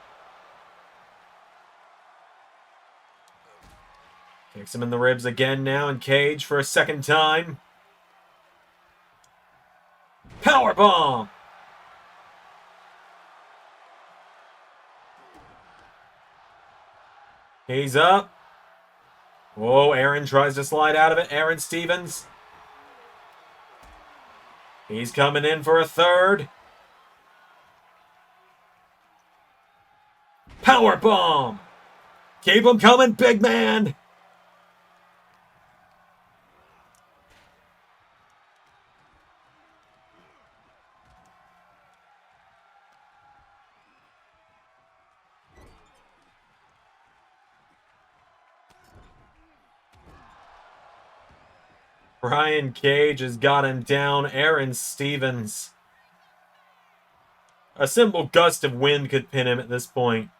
S1: Kicks him in the ribs again now, and Cage for a second time. Powerbomb! He's up. Whoa, Aron tries to slide out of it. Aron Stevens. He's coming in for a third. Powerbomb! Keep him coming, big man! Brian Cage has got him down. Aron Stevens. A simple gust of wind could pin him at this point.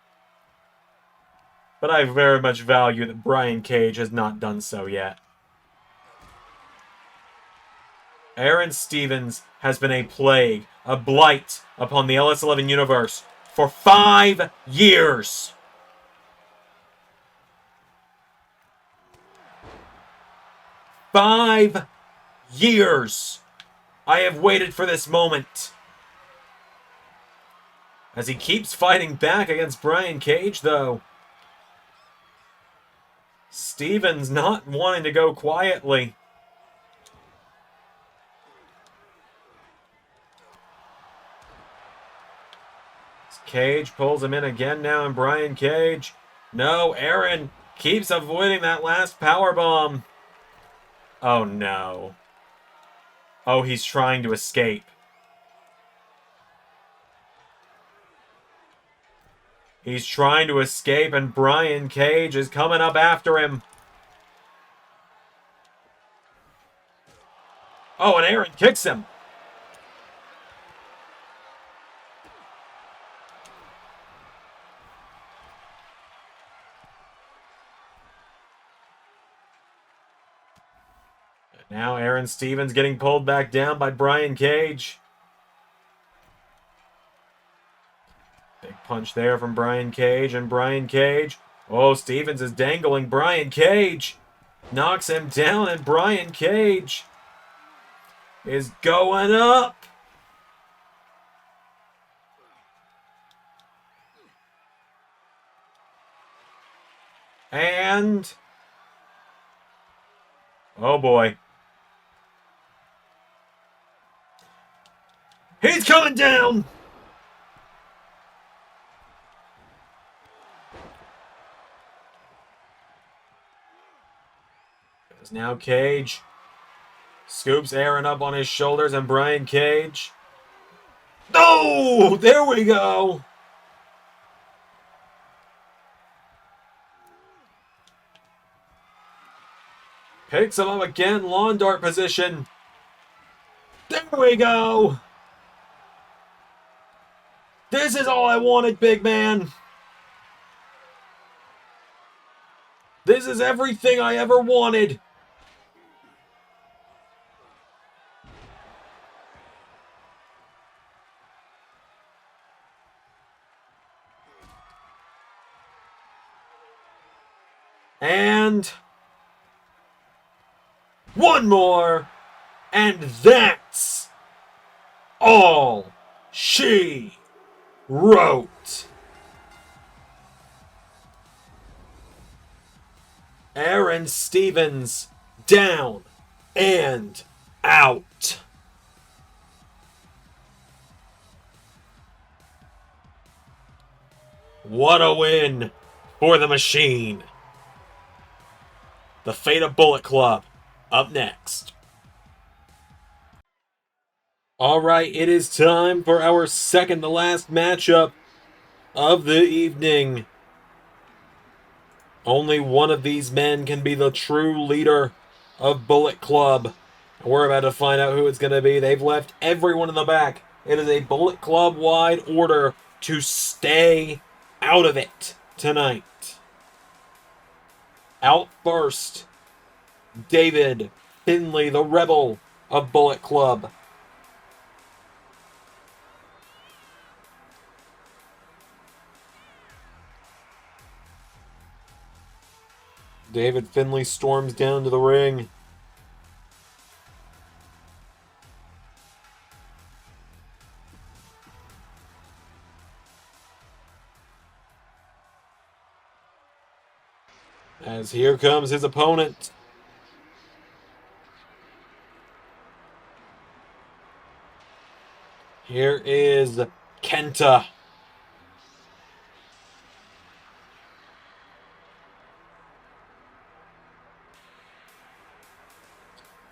S1: But I very much value that Brian Cage has not done so yet. Aron Stevens has been a plague, a blight upon the LS11 universe for 5 years. Five years I have waited for this moment. As he keeps fighting back against Brian Cage, though. Stevens not wanting to go quietly. Cage pulls him in again now, and Brian Cage. No, Aron keeps avoiding that last powerbomb. Oh, no. Oh, he's trying to escape. He's trying to escape, and Brian Cage is coming up after him. Oh, and Aron kicks him. Now Aron Stevens getting pulled back down by Brian Cage. Big punch there from Brian Cage, and Brian Cage. Oh, Stevens is dangling Brian Cage. Knocks him down, and Brian Cage is going up. And... oh boy. He's coming down! There's now Cage. Scoops Aron up on his shoulders, and Brian Cage. Oh! There we go! Picks him up again, lawn dart position. There we go! This is all I wanted, big man. This is everything I ever wanted. And one more, and that's all she wrote. Aron Stevens down and out. What a win for the Machine. The fate of Bullet Club up next. Alright, it is time for our second to last matchup of the evening. Only one of these men can be the true leader of Bullet Club. We're about to find out who it's going to be. They've left everyone in the back. It is a Bullet Club-wide order to stay out of it tonight. Out first, David Finlay, the Rebel, of Bullet Club. David Finlay storms down to the ring. As here comes his opponent. Here is Kenta.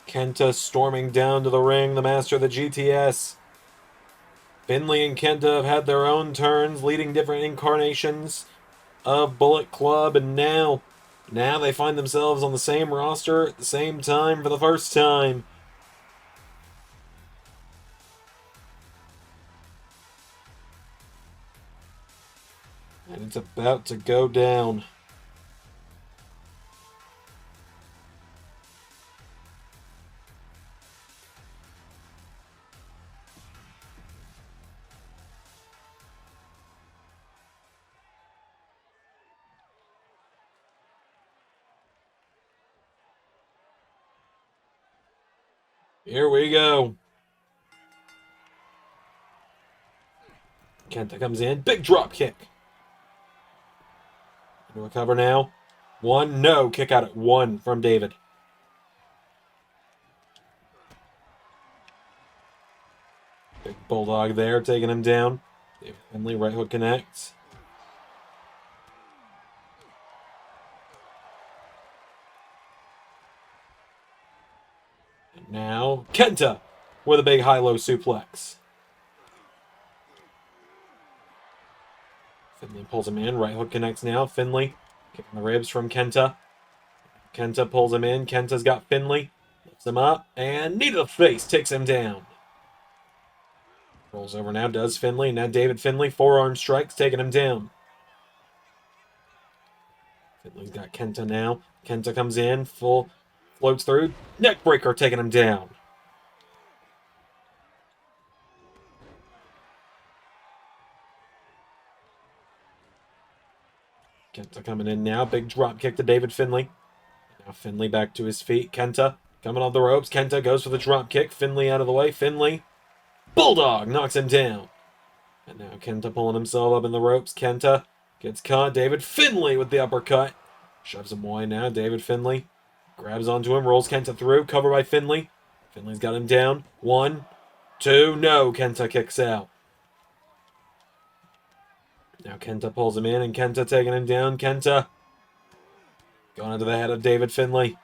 S1: Kenta storming down to the ring, the master of the GTS. Finlay and Kenta have had their own turns, leading different incarnations of Bullet Club, and now they find themselves on the same roster at the same time for the first time. And it's about to go down. Here we go. Kenta comes in. Big drop kick. To recover now. One. No. Kick out at one from David. Big bulldog there, taking him down. David Finlay, right hook connects. And now, Kenta with a big high-low suplex. Finlay pulls him in. Right hook connects now. Finlay kicking the ribs from Kenta. Kenta pulls him in. Kenta's got Finlay. Lifts him up. And knee to the face. Takes him down. Rolls over now. Does Finlay. Now David Finlay. Forearm strikes. Taking him down. Finlay's got Kenta now. Kenta comes in. Full. Floats through. Neck breaker. Taking him down. Kenta coming in now. Big drop kick to David Finlay. Now Finlay back to his feet. Kenta coming off the ropes. Kenta goes for the drop kick. Finlay out of the way. Finlay. Bulldog knocks him down. And now Kenta pulling himself up in the ropes. Kenta gets caught. David Finlay with the uppercut. Shoves him wide now. David Finlay grabs onto him. Rolls Kenta through. Cover by Finlay. Finlay's got him down. 1, 2. No. Kenta kicks out. Now Kenta pulls him in, and Kenta taking him down. Kenta going into the head of David Finlay.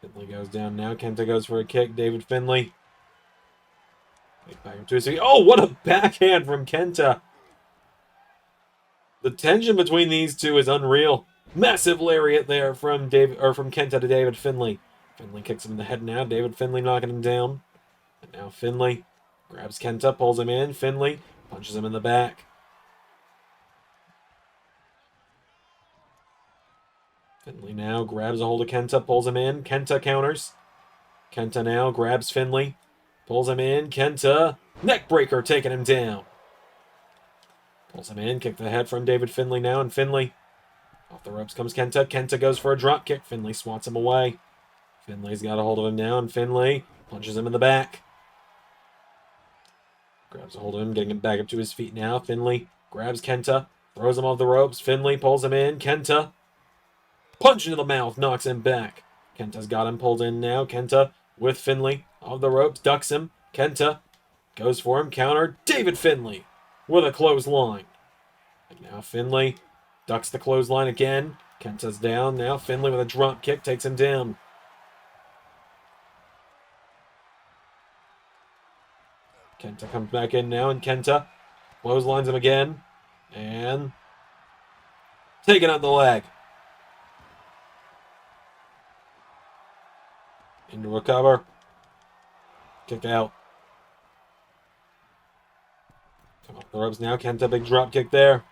S1: Finlay goes down now. Kenta goes for a kick. David Finlay. Back to his feet. Oh, what a backhand from Kenta. The tension between these two is unreal. Massive lariat there from Kenta to David Finlay. Finlay kicks him in the head now. David Finlay knocking him down. And now Finlay grabs Kenta, pulls him in. Finlay punches him in the back. Finlay now grabs a hold of Kenta, pulls him in. Kenta counters. Kenta now grabs Finlay, pulls him in. Kenta, neck breaker, taking him down. Pulls him in, kick to the head from David Finlay now, and Finlay. Off the ropes comes Kenta. Kenta goes for a drop kick. Finlay swats him away. Finlay's got a hold of him now, and Finlay punches him in the back. Grabs a hold of him, getting him back up to his feet now. Finlay grabs Kenta, throws him off the ropes. Finlay pulls him in. Kenta, punch into the mouth, knocks him back. Kenta's got him pulled in now. Kenta with Finlay off the ropes, ducks him. Kenta goes for him, counter. David Finlay with a clothesline. And now Finlay ducks the clothesline again. Kenta's down now. Finlay with a drop kick takes him down. Kenta comes back in now, and Kenta clotheslines him again. And taking out the leg. Into a cover. Kick out. Come off the ropes now. Kenta, big drop kick there.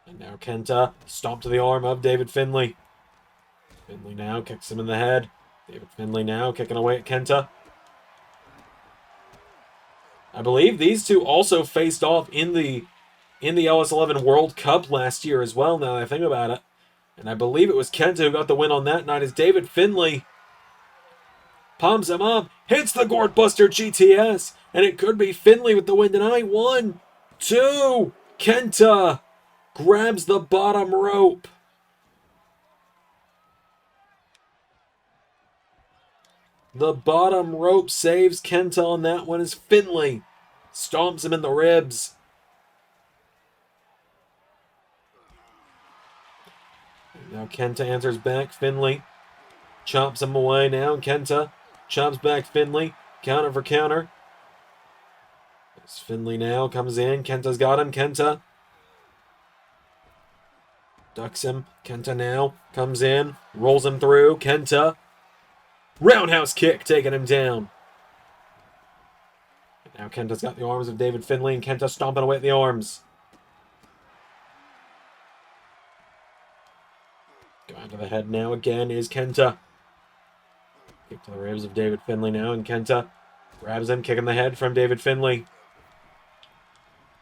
S1: And now Kenta stomp to the arm of David Finlay. Finlay now kicks him in the head. David Finlay now kicking away at Kenta. I believe these two also faced off in the LS11 World Cup last year as well, now that I think about it. And I believe it was Kenta who got the win on that night as David Finlay palms him up, hits the Gourd Buster GTS, and it could be Finlay with the win tonight. 1, 2, Kenta grabs the bottom rope. The bottom rope saves Kenta on that one as Finlay stomps him in the ribs. Now Kenta answers back. Finlay chops him away now. Kenta chops back Finlay. Counter for counter. As Finlay now comes in. Kenta's got him. Kenta ducks him. Kenta now comes in. Rolls him through. Kenta. Roundhouse kick taking him down. And now Kenta's got the arms of David Finlay and Kenta stomping away at the arms. Going to the head now again is Kenta. Kick to the ribs of David Finlay now, and Kenta grabs him, kicking the head from David Finlay.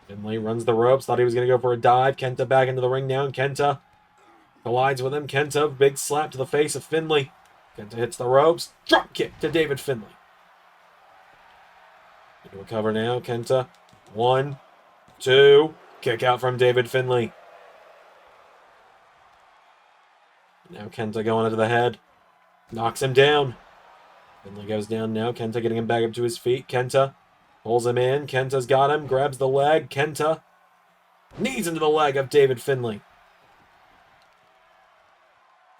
S1: Finlay runs the ropes, thought he was going to go for a dive. Kenta back into the ring now, and Kenta collides with him. Kenta, big slap to the face of Finlay. Kenta hits the ropes, drop kick to David Finlay. Into a cover now, Kenta. 1, 2, kick out from David Finlay. Now Kenta going into the head. Knocks him down. Finlay goes down now. Kenta getting him back up to his feet. Kenta pulls him in. Kenta's got him. Grabs the leg. Kenta knees into the leg of David Finlay.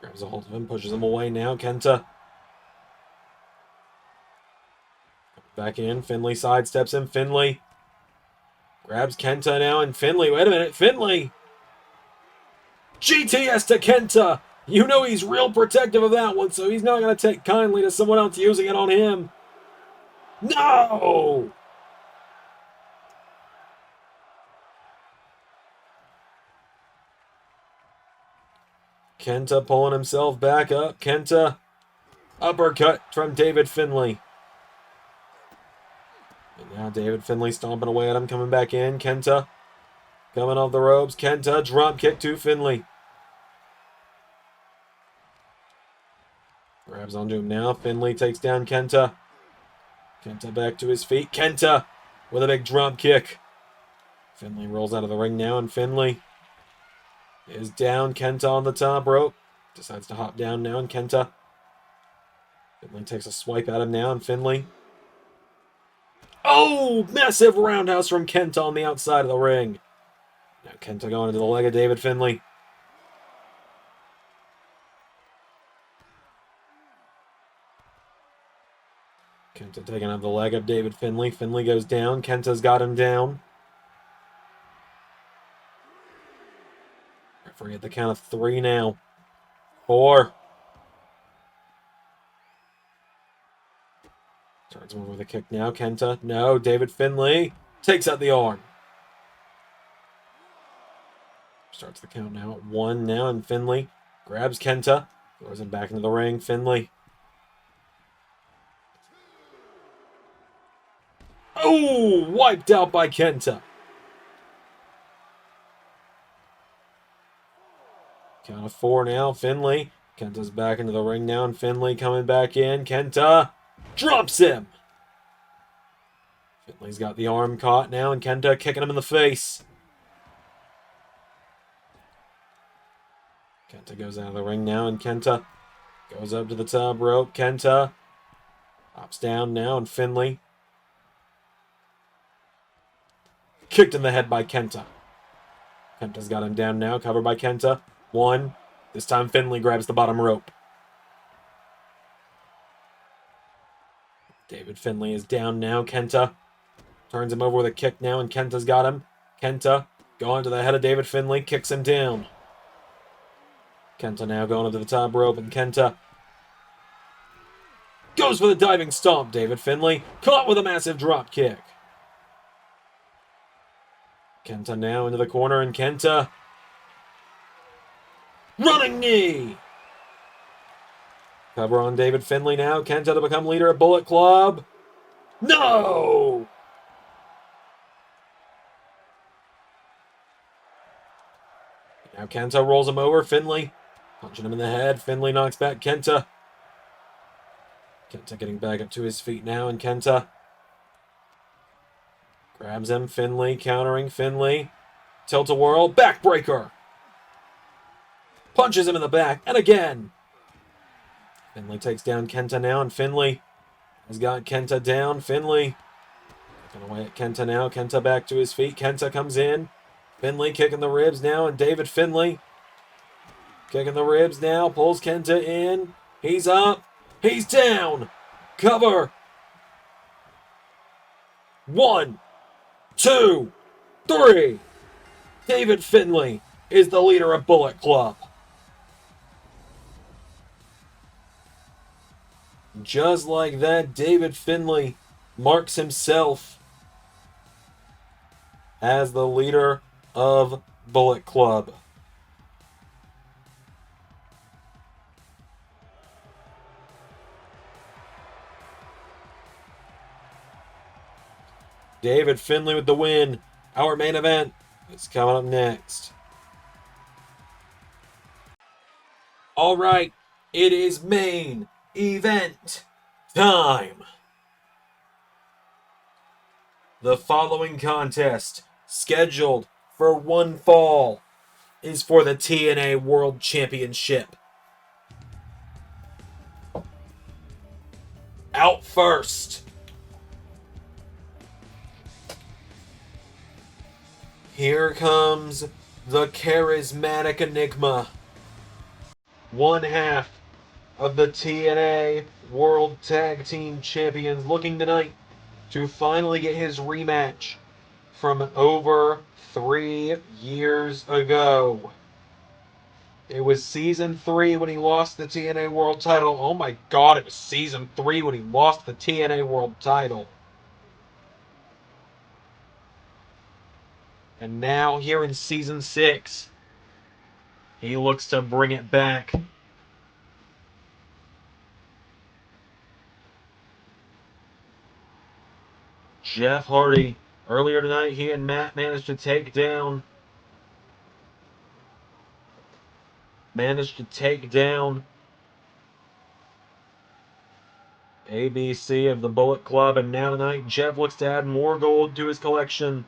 S1: Grabs a hold of him. Pushes him away now. Kenta back in. Finlay sidesteps him. Finlay grabs Kenta now. And Finlay, wait a minute. Finlay GTS to Kenta. You know he's real protective of that one, so he's not going to take kindly to someone else using it on him. No! Kenta pulling himself back up. Kenta uppercut from David Finlay. And now David Finlay stomping away at him, coming back in. Kenta coming off the ropes. Kenta drop kick to Finlay. Grabs onto him now. Finlay takes down Kenta. Kenta back to his feet. Kenta with a big drop kick. Finlay rolls out of the ring now, and Finlay is down. Kenta on the top rope. Decides to hop down now, and Kenta. Finlay takes a swipe at him now, and Finlay. Oh! Massive roundhouse from Kenta on the outside of the ring. Now Kenta going into the leg of David Finlay. Kenta taking out the leg of David Finlay. Finlay goes down. Kenta's got him down. Referee at the count of 3 now. 4. Turns him over with a kick now. Kenta. No. David Finlay takes out the arm. Starts the count now at 1 now. And Finlay grabs Kenta. Throws him back into the ring. Finlay. Oh, wiped out by Kenta. Count of 4 now. Finlay. Kenta's back into the ring now, and Finlay coming back in. Kenta drops him. Finlay's got the arm caught now, and Kenta kicking him in the face. Kenta goes out of the ring now, and Kenta goes up to the top rope. Kenta hops down now, and Finlay kicked in the head by Kenta. Kenta's got him down now, covered by Kenta. 1. This time Finlay grabs the bottom rope. David Finlay is down now. Kenta turns him over with a kick now, and Kenta's got him. Kenta going to the head of David Finlay, kicks him down. Kenta now going up to the top rope, and Kenta goes for the diving stomp. David Finlay caught with a massive drop kick. Kenta now into the corner, and Kenta running knee. Cover on David Finlay now. Kenta to become leader of Bullet Club. No! Now Kenta rolls him over. Finlay punching him in the head. Finlay knocks back Kenta. Kenta getting back up to his feet now, and Kenta grabs him. Finlay countering. Finlay. Tilt-a-whirl. Backbreaker. Punches him in the back. And again. Finlay takes down Kenta now, and Finlay has got Kenta down. Finlay looking away at Kenta now. Kenta back to his feet. Kenta comes in. Finlay kicking the ribs now, and David Finlay kicking the ribs now. Pulls Kenta in. He's up. He's down. Cover. 1, 2, 3. David Finlay is the leader of Bullet Club. Just like that, David Finlay marks himself as the leader of Bullet Club. David Finlay with the win. Our main event is coming up next. All right, it is main event time. The following contest, scheduled for one fall, is for the TNA World Championship. Out first, here comes the charismatic enigma, one half of the TNA World Tag Team Champions, looking tonight to finally get his rematch from over 3 years ago. It was Season 3 when he lost the TNA World title. Oh my god, it was Season 3 when he lost the TNA World title. And now, here in Season 6, he looks to bring it back. Jeff Hardy, earlier tonight, he and Matt managed to take down ABC of the Bullet Club, and now tonight Jeff looks to add more gold to his collection.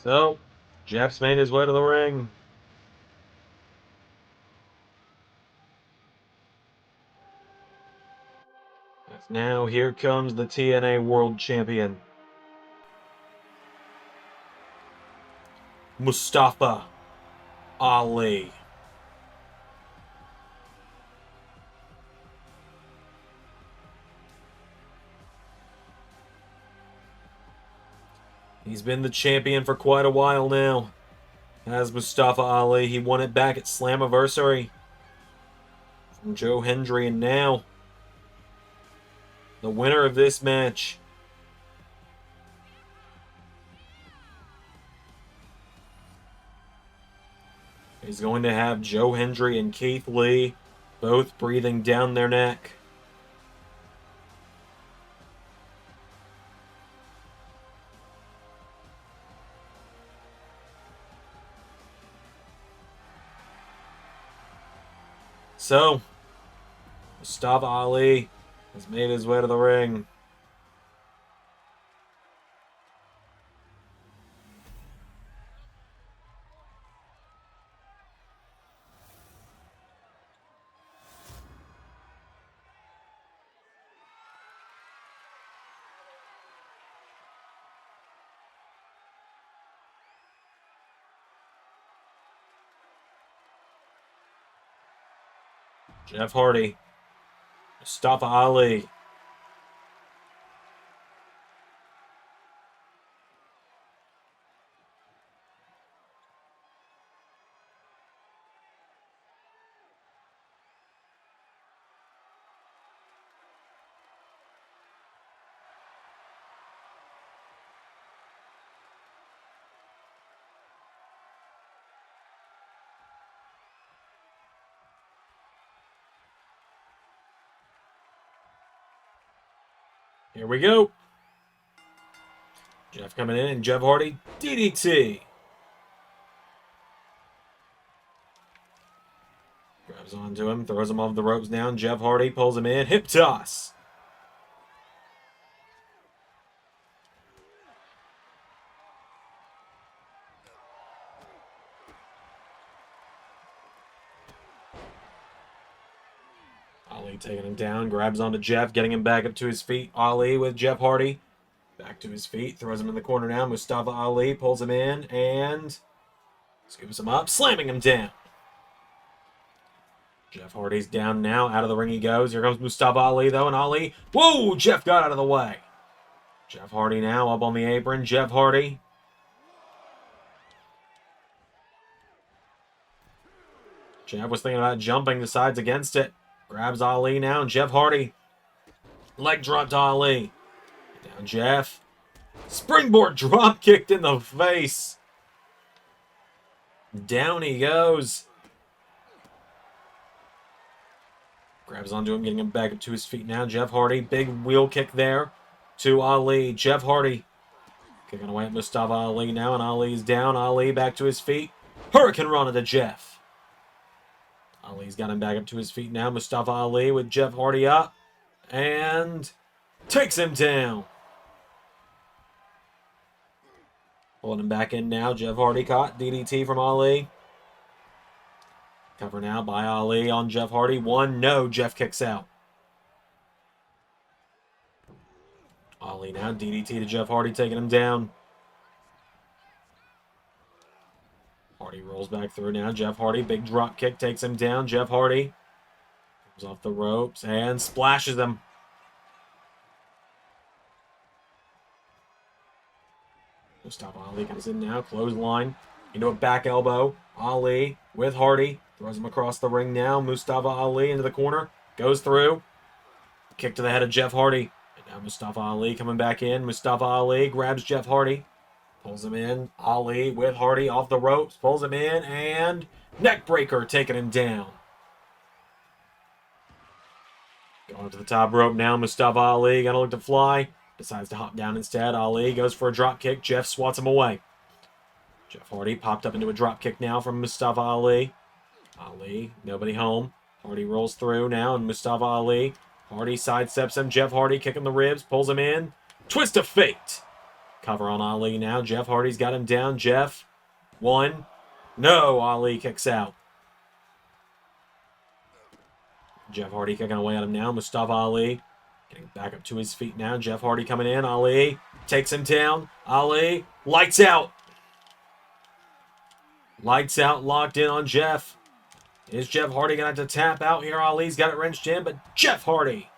S1: So, Jeff's made his way to the ring. Now here comes the TNA World Champion, Mustafa Ali. He's been the champion for quite a while now. As Mustafa Ali, he won it back at Slammiversary from Joe Hendry, and now the winner of this match is going to have Joe Hendry and Keith Lee both breathing down their neck. So, Mustafa Ali has made his way to the ring. Jeff Hardy, Mustafa Ali. Here we go. Jeff coming in, and Jeff Hardy, DDT. Grabs onto him, throws him off the ropes down. Jeff Hardy pulls him in, hip toss. Ali taking him down, grabs onto Jeff, getting him back up to his feet. Ali with Jeff Hardy. Back to his feet, throws him in the corner now. Mustafa Ali pulls him in and scoops him up, slamming him down. Jeff Hardy's down now. Out of the ring he goes. Here comes Mustafa Ali, though, and Ali. Whoa! Jeff got out of the way. Jeff Hardy now up on the apron. Jeff Hardy. Jeff was thinking about jumping, decides against it. Grabs Ali now, and Jeff Hardy. Leg drop to Ali. Down Jeff. Springboard drop kicked in the face. Down he goes. Grabs onto him, getting him back up to his feet now. Jeff Hardy, big wheel kick there to Ali. Jeff Hardy kicking away at Mustafa Ali now, and Ali's down. Ali back to his feet. Hurricane Rana to Jeff. Ali's got him back up to his feet now. Mustafa Ali with Jeff Hardy up and takes him down. Pulling him back in now. Jeff Hardy caught. DDT from Ali. Cover now by Ali on Jeff Hardy. 1, no. Jeff kicks out. Ali now. DDT to Jeff Hardy, taking him down. Hardy rolls back through now. Jeff Hardy, big drop kick, takes him down. Jeff Hardy comes off the ropes and splashes him. Mustafa Ali comes in now. Clothesline into a back elbow. Ali with Hardy. Throws him across the ring now. Mustafa Ali into the corner. Goes through. Kick to the head of Jeff Hardy. And now Mustafa Ali coming back in. Mustafa Ali grabs Jeff Hardy. Pulls him in. Ali with Hardy off the ropes. Pulls him in. And neck breaker taking him down. Going to the top rope now. Mustafa Ali got to look to fly. Decides to hop down instead. Ali goes for a drop kick. Jeff swats him away. Jeff Hardy popped up into a drop kick now from Mustafa Ali. Ali, nobody home. Hardy rolls through now, and Mustafa Ali. Hardy sidesteps him. Jeff Hardy kicking the ribs, pulls him in. Twist of fate. Cover on Ali now. Jeff Hardy's got him down. Jeff. 1. No, Ali kicks out. Jeff Hardy kicking away at him now. Mustafa Ali getting back up to his feet now. Jeff Hardy coming in. Ali takes him down. Ali, lights out. Lights out, locked in on Jeff. Is Jeff Hardy going to have to tap out here? Ali's got it wrenched in, but Jeff Hardy.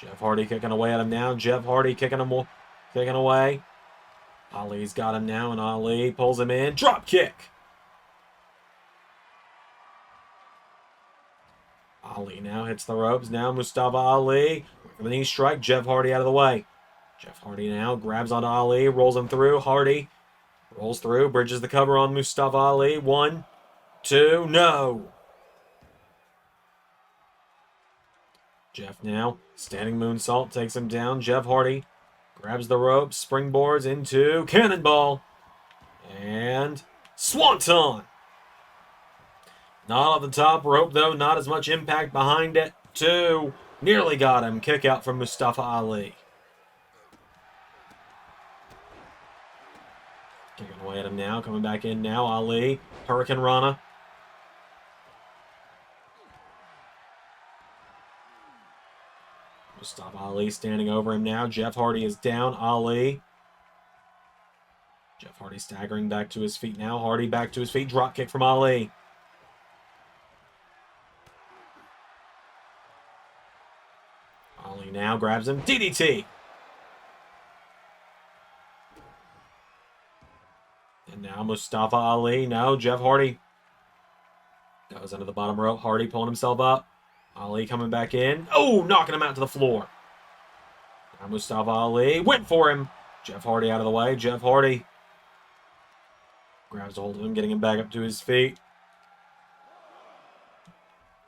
S1: Jeff Hardy kicking away at him now. Jeff Hardy kicking away. Ali's got him now, and Ali pulls him in. Drop kick. Ali now hits the ropes. Now Mustafa Ali with a knee strike. Jeff Hardy out of the way. Jeff Hardy now grabs onto Ali, rolls him through. Hardy rolls through, bridges the cover on Mustafa Ali. 1, 2, no. Jeff now, standing moonsault, takes him down. Jeff Hardy grabs the ropes, springboards into cannonball. And swanton. Not on the top rope, though. Not as much impact behind it. 2. Nearly got him. Kick out from Mustafa Ali. Kicking away at him now. Coming back in now. Ali. Hurricane Rana. Mustafa Ali standing over him now. Jeff Hardy is down. Ali. Jeff Hardy staggering back to his feet now. Hardy back to his feet. Drop kick from Ali. Ali now grabs him. DDT. And now Mustafa Ali. No, Jeff Hardy goes under the bottom rope. Hardy pulling himself up. Ali coming back in. Oh, knocking him out to the floor. Now Mustafa Ali went for him. Jeff Hardy out of the way. Jeff Hardy grabs a hold of him, getting him back up to his feet.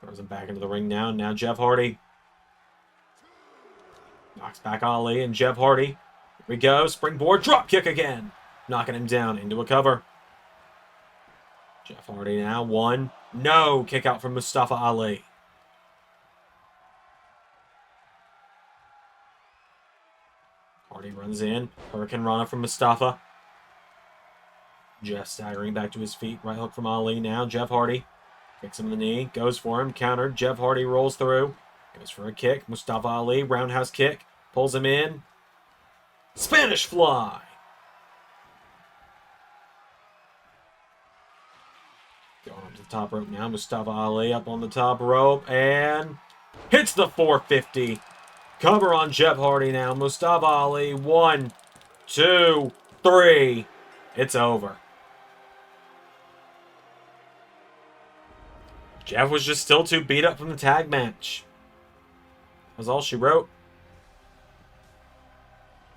S1: Throws him back into the ring now. Now Jeff Hardy knocks back Ali, and Jeff Hardy. Here we go. Springboard drop kick again. Knocking him down into a cover. Jeff Hardy now. One. No. Kick out from Mustafa Ali. Hardy runs in. Hurricane Rana from Mustafa. Jeff staggering back to his feet. Right hook from Ali now. Jeff Hardy kicks him in the knee. Goes for him. Countered. Jeff Hardy rolls through. Goes for a kick. Mustafa Ali. Roundhouse kick. Pulls him in. Spanish fly. Going up to the top rope now. Mustafa Ali up on the top rope. And hits the 450. Cover on Jeff Hardy now. Mustafa Ali. 1, 2, 3. It's over. Jeff was just still too beat up from the tag match. That was all she wrote.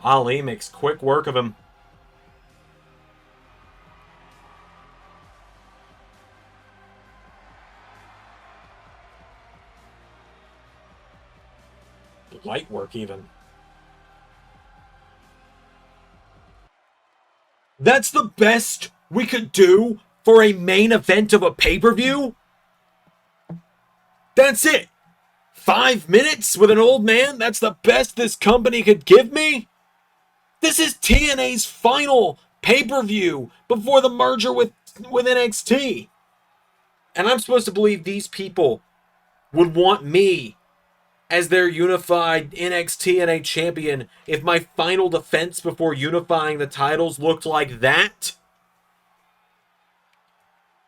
S1: Ali makes quick work of him. Light work even. That's the best we could do for a main event of a pay-per-view? That's it. 5 minutes with an old man? That's the best this company could give me? This is TNA's final pay-per-view before the merger with NXT. And I'm supposed to believe these people would want me as their unified NXT TNA champion if my final defense before unifying the titles looked like that?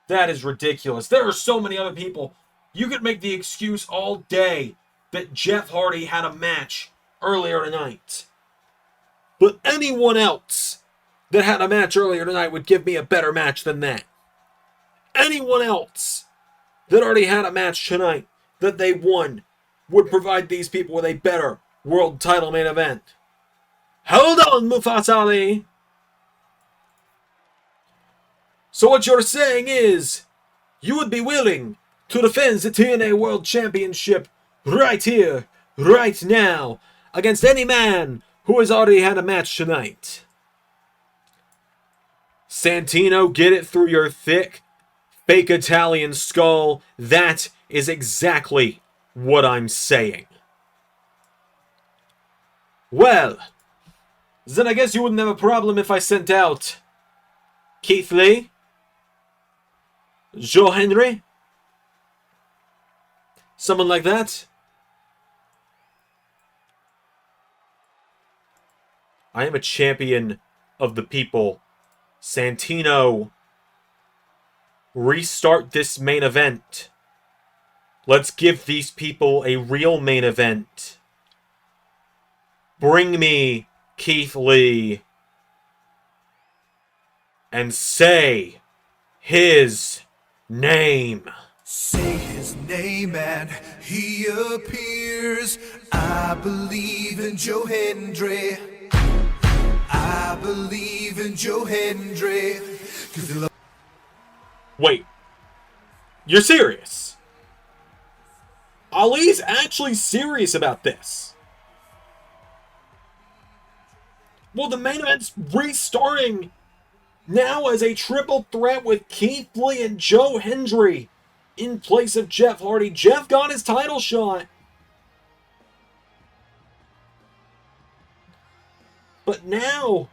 S1: That is ridiculous. There are so many other people. You could make the excuse all day that Jeff Hardy had a match earlier tonight. But anyone else that had a match earlier tonight would give me a better match than that. Anyone else that already had a match tonight that they won would provide these people with a better world title main event. Hold on, Mustafa Ali. So what you're saying is, you would be willing to defend the TNA World Championship right here, right now, against any man who has already had a match tonight. Santino, get it through your thick, fake Italian skull. That is exactly what I'm saying. Well, then I guess you wouldn't have a problem if I sent out Keith Lee, Joe Hendry, someone like that. I am a champion of the people. Santino, restart this main event. Let's give these people a real main event. Bring me Keith Lee. And say his name.
S2: Say his name and he appears. I believe in Joe Hendry. I believe in Joe Hendry.
S1: Wait. You're serious? Ali's actually serious about this. Well, the main event's restarting now as a triple threat with Keith Lee and Joe Hendry in place of Jeff Hardy. Jeff got his title shot. But now,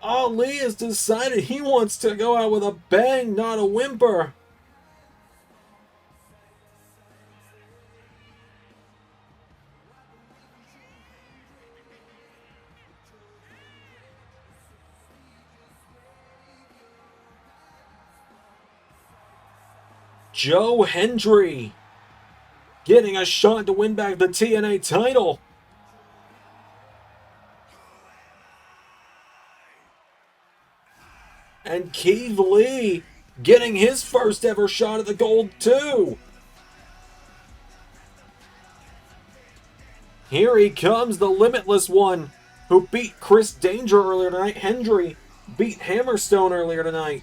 S1: Ali has decided he wants to go out with a bang, not a whimper. Joe Hendry getting a shot to win back the TNA title. And Keith Lee getting his first ever shot at the gold too. Here he comes, the Limitless one, who beat Chris Danger earlier tonight. Hendry beat Hammerstone earlier tonight.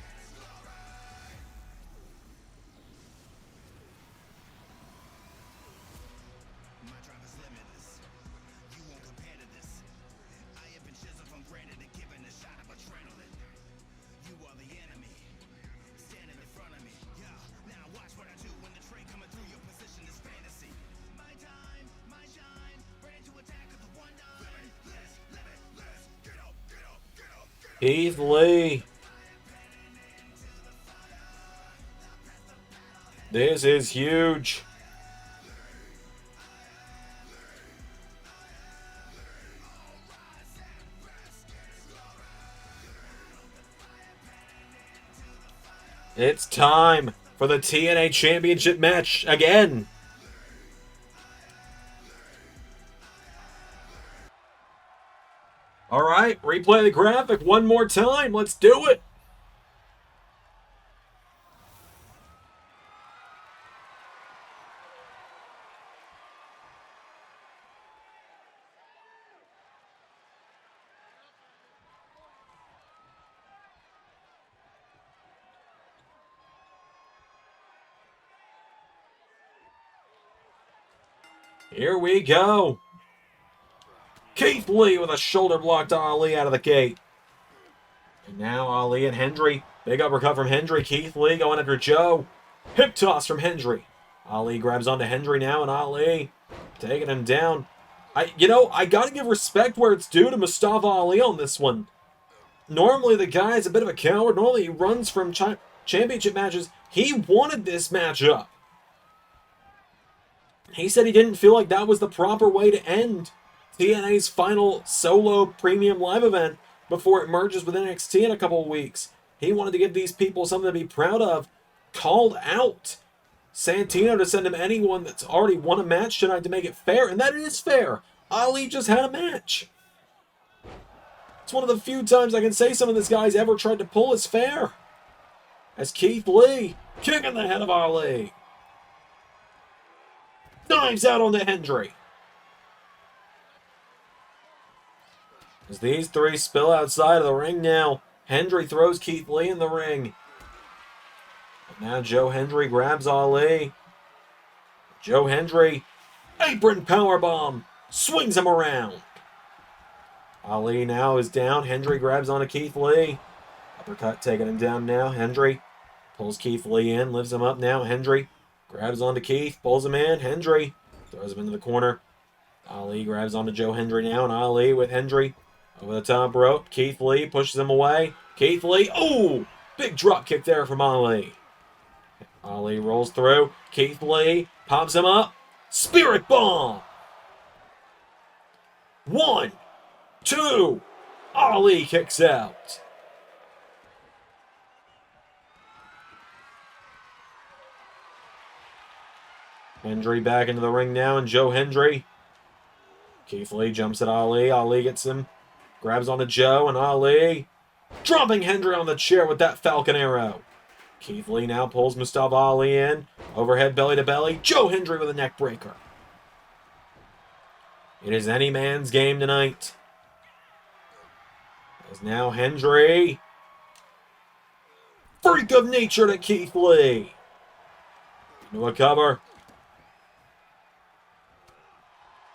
S2: My drive is limitless. You won't compare to this. I have been chiseled from granite and given a shot of adrenaline. You are the enemy, standing in front of me. Yeah, now watch what I do when the train coming through your position is fantasy. My time, my shine, ready to attack with the one dime. Limitless, limitless. Get up, get up, get up, get up.
S1: Keith Lee. This is huge. It's time for the TNA Championship match again. All right, replay the graphic one more time. Let's do it. Here we go. Keith Lee with a shoulder block to Ali out of the gate. And now Ali and Hendry. Big uppercut from Hendry. Keith Lee going after Joe. Hip toss from Hendry. Ali grabs onto Hendry now, and Ali taking him down. I gotta give respect where it's due to Mustafa Ali on this one. Normally the guy is a bit of a coward. Normally he runs from championship matches. He wanted this matchup. He said he didn't feel like that was the proper way to end TNA's final solo premium live event before it merges with NXT in a couple of weeks. He wanted to give these people something to be proud of. Called out Santino to send him anyone that's already won a match tonight to make it fair, and that is fair. Ali just had a match. It's one of the few times I can say some of this guy's ever tried to pull is fair. As Keith Lee kicking the head of Ali. Dives out onto Hendry. As these three spill outside of the ring now, Hendry throws Keith Lee in the ring. And now Joe Hendry grabs Ali. Joe Hendry, apron powerbomb, swings him around. Ali now is down. Hendry grabs onto Keith Lee. Uppercut taking him down now. Hendry pulls Keith Lee in, lifts him up now. Hendry grabs onto Keith, pulls him in. Hendry throws him into the corner. Ali grabs onto Joe Hendry now, and Ali with Hendry over the top rope. Keith Lee pushes him away. Keith Lee, oh! Big drop kick there from Ali. Ali rolls through. Keith Lee pops him up. Spirit bomb! 1, 2. Ali kicks out. Hendry back into the ring now, and Joe Hendry. Keith Lee jumps at Ali. Ali gets him. Grabs onto Joe, and Ali dropping Hendry on the chair with that Falcon Arrow. Keith Lee now pulls Mustafa Ali in. Overhead belly to belly. Joe Hendry with a neck breaker. It is any man's game tonight. As now Hendry. Freak of nature to Keith Lee. Into a cover.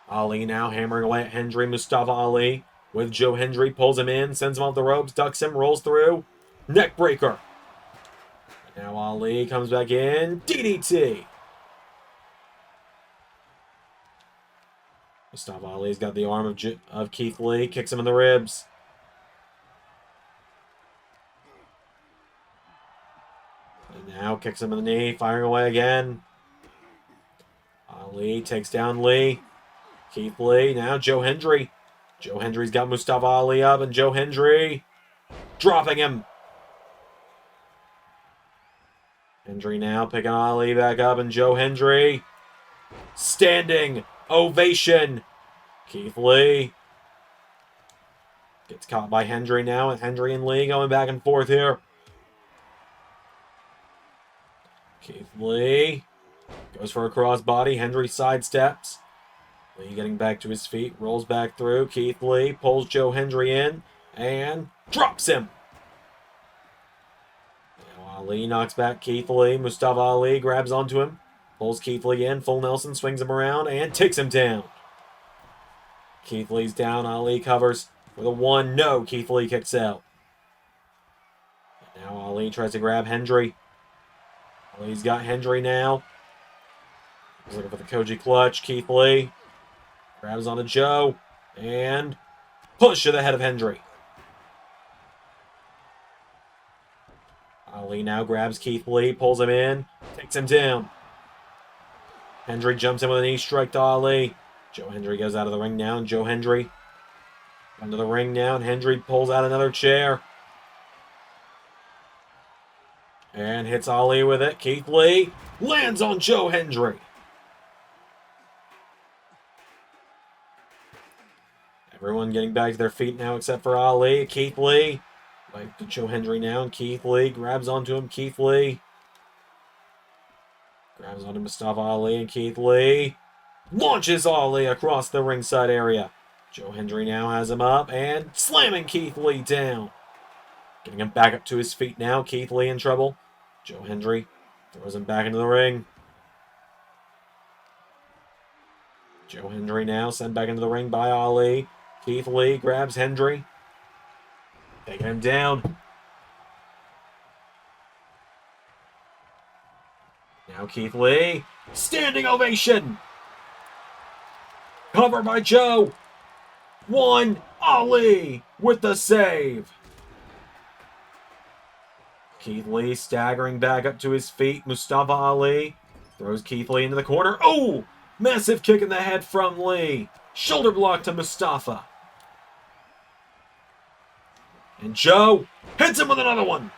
S1: Ali now hammering away at Hendry. Mustafa Ali with Joe Hendry. Pulls him in. Sends him off the ropes. Ducks him. Rolls through. Neck breaker. And now Ali comes back in. DDT. Mustafa Ali's got the arm of Keith Lee. Kicks him in the ribs. And now kicks him in the knee. Firing away again. Ali takes down Lee. Keith Lee. Now Joe Hendry. Joe Hendry's got Mustafa Ali up. And Joe Hendry dropping him. Hendry now picking Ali back up. And Joe Hendry standing ovation. Keith Lee gets caught by Hendry now, and Hendry and Lee going back and forth here. Keith Lee goes for a crossbody. Hendry sidesteps. Lee getting back to his feet, rolls back through. Keith Lee pulls Joe Hendry in and drops him. Ali knocks back Keith Lee. Mustafa Ali grabs onto him. Pulls Keith Lee in. Full Nelson swings him around and takes him down. Keith Lee's down. Ali covers with a 1. No, Keith Lee kicks out. And now Ali tries to grab Hendry. Ali's got Hendry now. He's looking for the Koji clutch. Keith Lee grabs onto Joe and push to the head of Hendry. Ali now grabs Keith Lee, pulls him in, takes him down. Hendry jumps in with a knee strike to Ali. Joe Hendry goes out of the ring now, and Joe Hendry under the ring now, and Hendry pulls out another chair. And hits Ali with it. Keith Lee lands on Joe Hendry. Everyone getting back to their feet now except for Ali. Keith Lee. Back to Joe Hendry now, and Keith Lee grabs onto him. Keith Lee grabs onto Mustafa Ali, and Keith Lee launches Ali across the ringside area. Joe Hendry now has him up and slamming Keith Lee down. Getting him back up to his feet now. Keith Lee in trouble. Joe Hendry throws him back into the ring. Joe Hendry now sent back into the ring by Ali. Keith Lee grabs Hendry, taking him down. Now Keith Lee, standing ovation. Cover by Joe. 1, Ali with the save. Keith Lee staggering back up to his feet. Mustafa Ali throws Keith Lee into the corner. Oh! Massive kick in the head from Lee. Shoulder block to Mustafa. And Joe hits him with another one.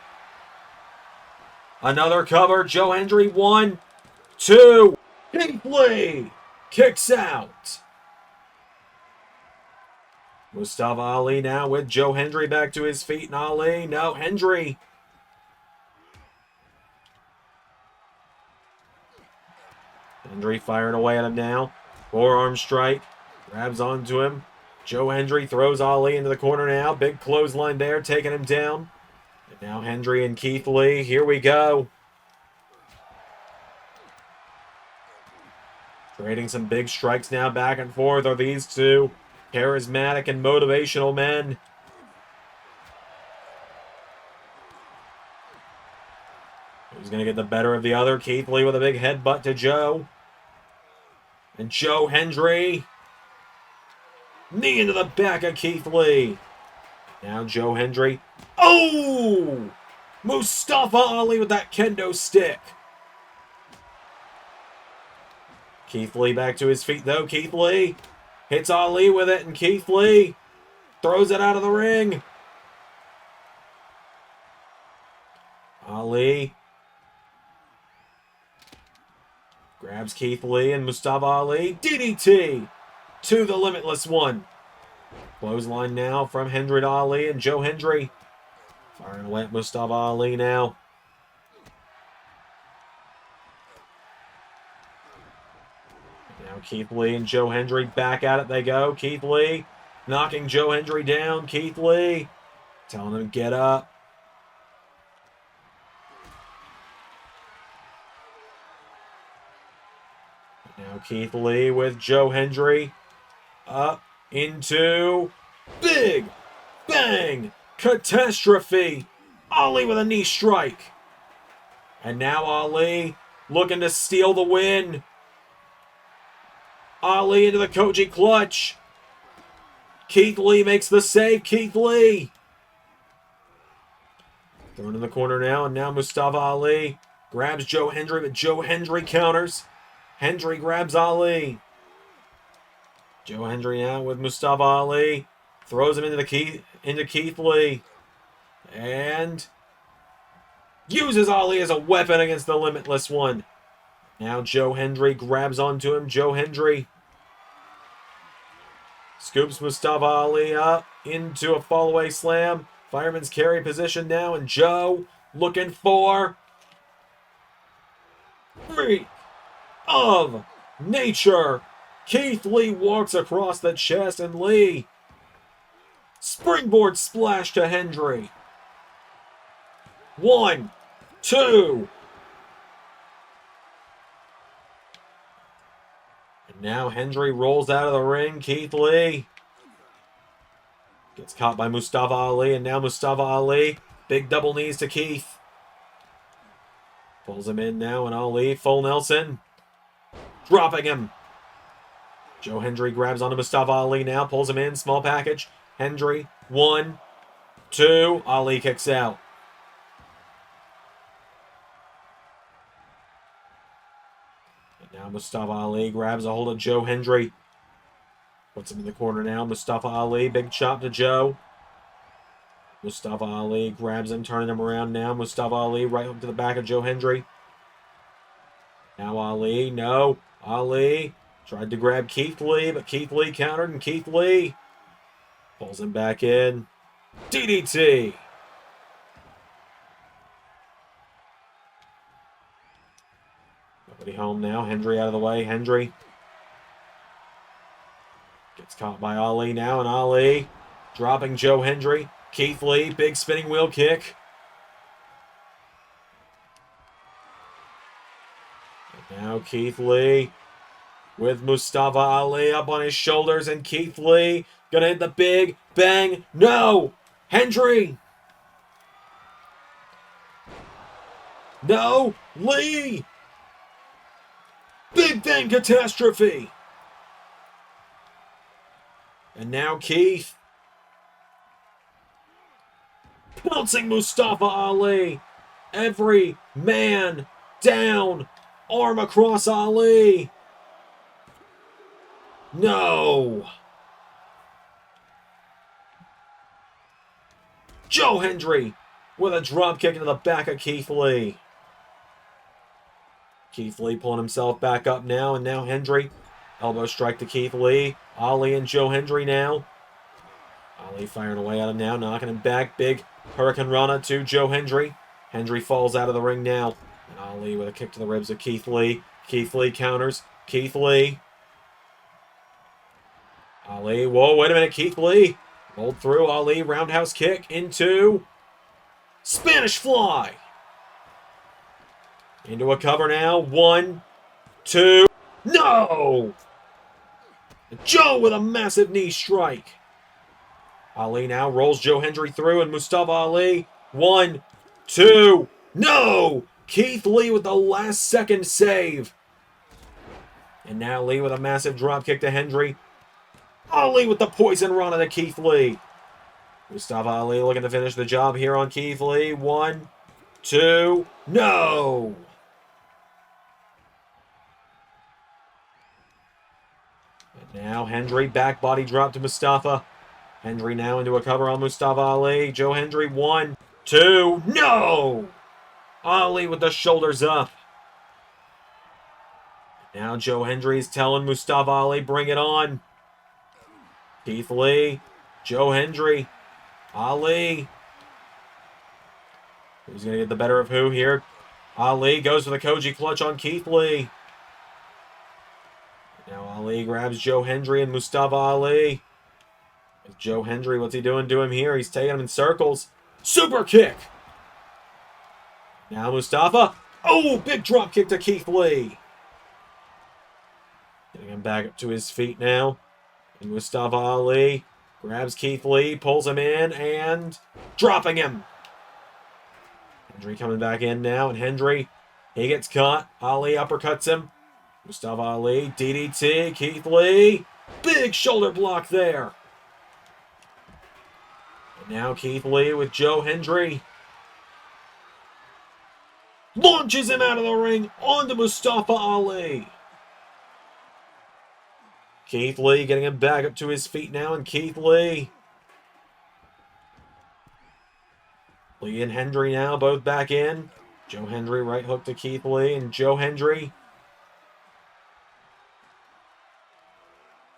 S1: Another cover. Joe Hendry, 1, 2. Keith Lee kicks out. Mustafa Ali now with Joe Hendry back to his feet. And Ali, no, Hendry. Hendry fired away at him now. Forearm strike. Grabs onto him. Joe Hendry throws Ali into the corner now. Big clothesline there, taking him down. And now Hendry and Keith Lee. Here we go. Trading some big strikes now back and forth are these two charismatic and motivational men. Who's going to get the better of the other? Keith Lee with a big headbutt to Joe. And Joe Hendry. Knee into the back of Keith Lee. Now Joe Hendry. Oh! Mustafa Ali with that kendo stick. Keith Lee back to his feet though. Keith Lee hits Ali with it, and Keith Lee throws it out of the ring. Ali grabs Keith Lee and Mustafa Ali. DDT to the Limitless one. Clothesline now from Hendry to Ali, and Joe Hendry firing away at Mustafa Ali now. Now Keith Lee and Joe Hendry back at it they go. Keith Lee knocking Joe Hendry down. Keith Lee telling him get up. Now Keith Lee with Joe Hendry up into big bang catastrophe. Ali with a knee strike. And now Ali looking to steal the win. Ali into the Koji clutch. Keith Lee makes the save. Keith Lee thrown in the corner now, and now Mustafa Ali grabs Joe Hendry, but Joe Hendry counters. Hendry grabs Ali. Joe Hendry now with Mustafa Ali. Throws him into Keith Lee. And uses Ali as a weapon against the Limitless one. Now Joe Hendry grabs onto him. Joe Hendry scoops Mustafa Ali up into a fallaway slam. Fireman's carry position now, and Joe looking for freak of nature. Keith Lee walks across the chest, and Lee springboard splash to Hendry. 1, 2. And now Hendry rolls out of the ring. Keith Lee gets caught by Mustafa Ali, and now Mustafa Ali, big double knees to Keith. Pulls him in now, and Ali, full Nelson, dropping him. Joe Hendry grabs onto Mustafa Ali now, pulls him in, small package. Hendry, 1, 2, Ali kicks out. And now Mustafa Ali grabs a hold of Joe Hendry. Puts him in the corner now. Mustafa Ali, big chop to Joe. Mustafa Ali grabs him, turning him around now. Mustafa Ali, right hook to the back of Joe Hendry. Now Ali, no. Ali tried to grab Keith Lee, but Keith Lee countered, and Keith Lee pulls him back in. DDT. Nobody home now. Hendry out of the way. Hendry gets caught by Ali now, and Ali dropping Joe Hendry. Keith Lee, big spinning wheel kick. And now Keith Lee with Mustafa Ali up on his shoulders, and Keith Lee gonna hit the big bang. No! Hendry! No! Lee! Big bang catastrophe! And now Keith pouncing Mustafa Ali. Every man down. Arm across Ali. No. Joe Hendry with a drop kick into the back of Keith Lee. Keith Lee pulling himself back up now, and now Hendry. Elbow strike to Keith Lee. Ali and Joe Hendry now. Ali firing away at him now, knocking him back. Big Hurricane Rana to Joe Hendry. Hendry falls out of the ring now. And Ali with a kick to the ribs of Keith Lee. Keith Lee counters. Keith Lee. Ali, whoa, wait a minute, Keith Lee. Rolled through, Ali, roundhouse kick into Spanish Fly. Into a cover now. 1, 2, no! Joe with a massive knee strike. Ali now rolls Joe Hendry through, and Mustafa Ali. 1, 2, no! Keith Lee with the last second save. And now Lee with a massive drop kick to Hendry. Ali with the poison run to Keith Lee. Mustafa Ali looking to finish the job here on Keith Lee. 1, 2, no! And now Hendry, back body drop to Mustafa. Hendry now into a cover on Mustafa Ali. Joe Hendry, 1, 2, no! Ali with the shoulders up. Now Joe Hendry's telling Mustafa Ali, bring it on. Keith Lee, Joe Hendry, Ali. Who's going to get the better of who here? Ali goes for the Koji clutch on Keith Lee. Now Ali grabs Joe Hendry and Mustafa Ali. Joe Hendry, what's he doing to him here? He's taking him in circles. Super kick! Now Mustafa. Oh, big drop kick to Keith Lee. Getting him back up to his feet now. And Mustafa Ali grabs Keith Lee, pulls him in, and dropping him. Hendry coming back in now, and Hendry, he gets caught. Ali uppercuts him. Mustafa Ali, DDT, Keith Lee. Big shoulder block there. And now Keith Lee with Joe Hendry. Launches him out of the ring onto Mustafa Ali. Keith Lee getting him back up to his feet now, and Keith Lee. Lee and Hendry now both back in. Joe Hendry right hook to Keith Lee, and Joe Hendry.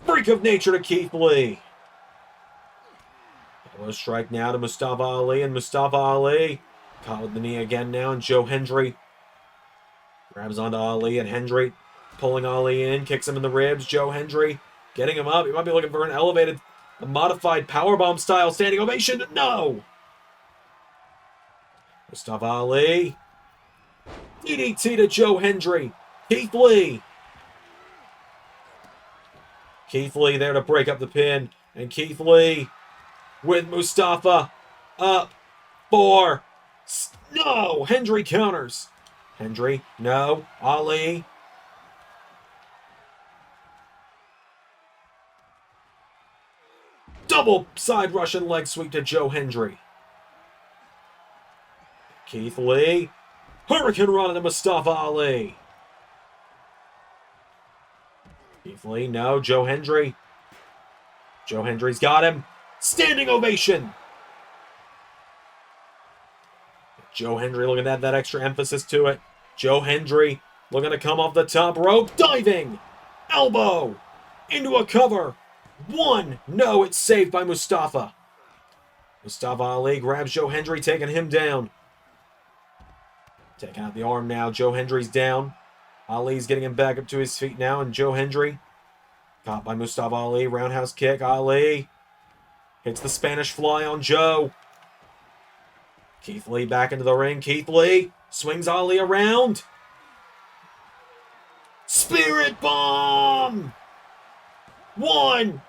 S1: Freak of nature to Keith Lee. Elbow strike now to Mustafa Ali, and Mustafa Ali caught with the knee again now, and Joe Hendry grabs onto Ali, and Hendry pulling Ali in, kicks him in the ribs. Joe Hendry getting him up. He might be looking for an elevated, a modified powerbomb style standing ovation. No! Mustafa Ali DDT to Joe Hendry. Keith Lee. Keith Lee there to break up the pin. And Keith Lee with Mustafa up for... No! Hendry counters. Hendry, no. Ali. Double side Russian leg sweep to Joe Hendry. Keith Lee. Hurricane Run to Mustafa Ali. Keith Lee, no. Joe Hendry. Joe Hendry's got him. Standing ovation. Joe Hendry looking to add that extra emphasis to it. Joe Hendry looking to come off the top rope. Diving. Elbow. Into a cover. One. No, it's saved by Mustafa. Mustafa Ali grabs Joe Hendry, taking him down. Taking out the arm now. Joe Hendry's down. Ali's getting him back up to his feet now, and Joe Hendry caught by Mustafa Ali. Roundhouse kick. Ali hits the Spanish fly on Joe. Keith Lee back into the ring. Keith Lee swings Ali around. Spirit Bomb! 1,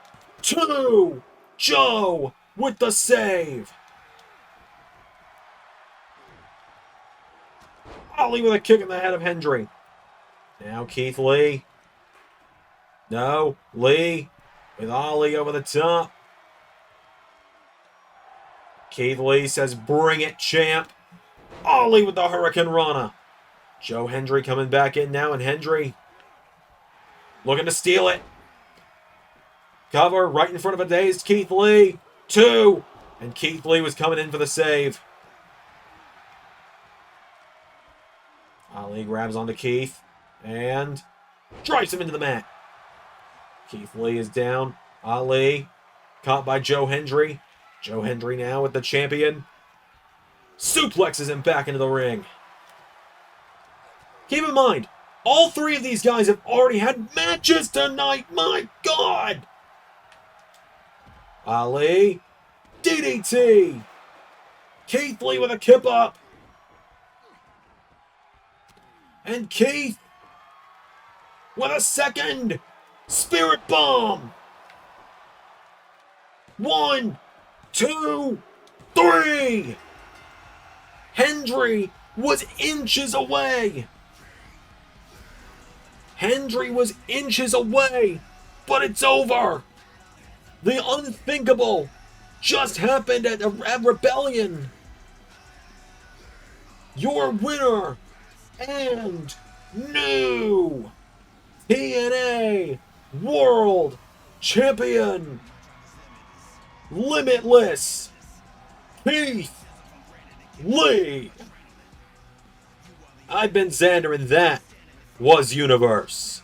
S1: 2. Joe with the save. Ali with a kick in the head of Hendry. Now Keith Lee. No. Lee with Ali over the top. Keith Lee says, bring it, champ. Ali with the Hurricane Rana. Joe Hendry coming back in now, and Hendry looking to steal it. Cover right in front of a dazed Keith Lee. 2. And Keith Lee was coming in for the save. Ali grabs onto Keith and drives him into the mat. Keith Lee is down. Ali caught by Joe Hendry. Joe Hendry now with the champion. Suplexes him back into the ring. Keep in mind, all 3 of these guys have already had matches tonight. My God! Ali. DDT. Keith Lee with a kip up. And Keith with a second Spirit Bomb. 1, 2, 3. Hendry was inches away. Hendry was inches away, but it's over. The unthinkable just happened at Rebellion. Your winner and new TNA World Champion, Limitless, Keith Lee. I've been Xander, and that was Universe.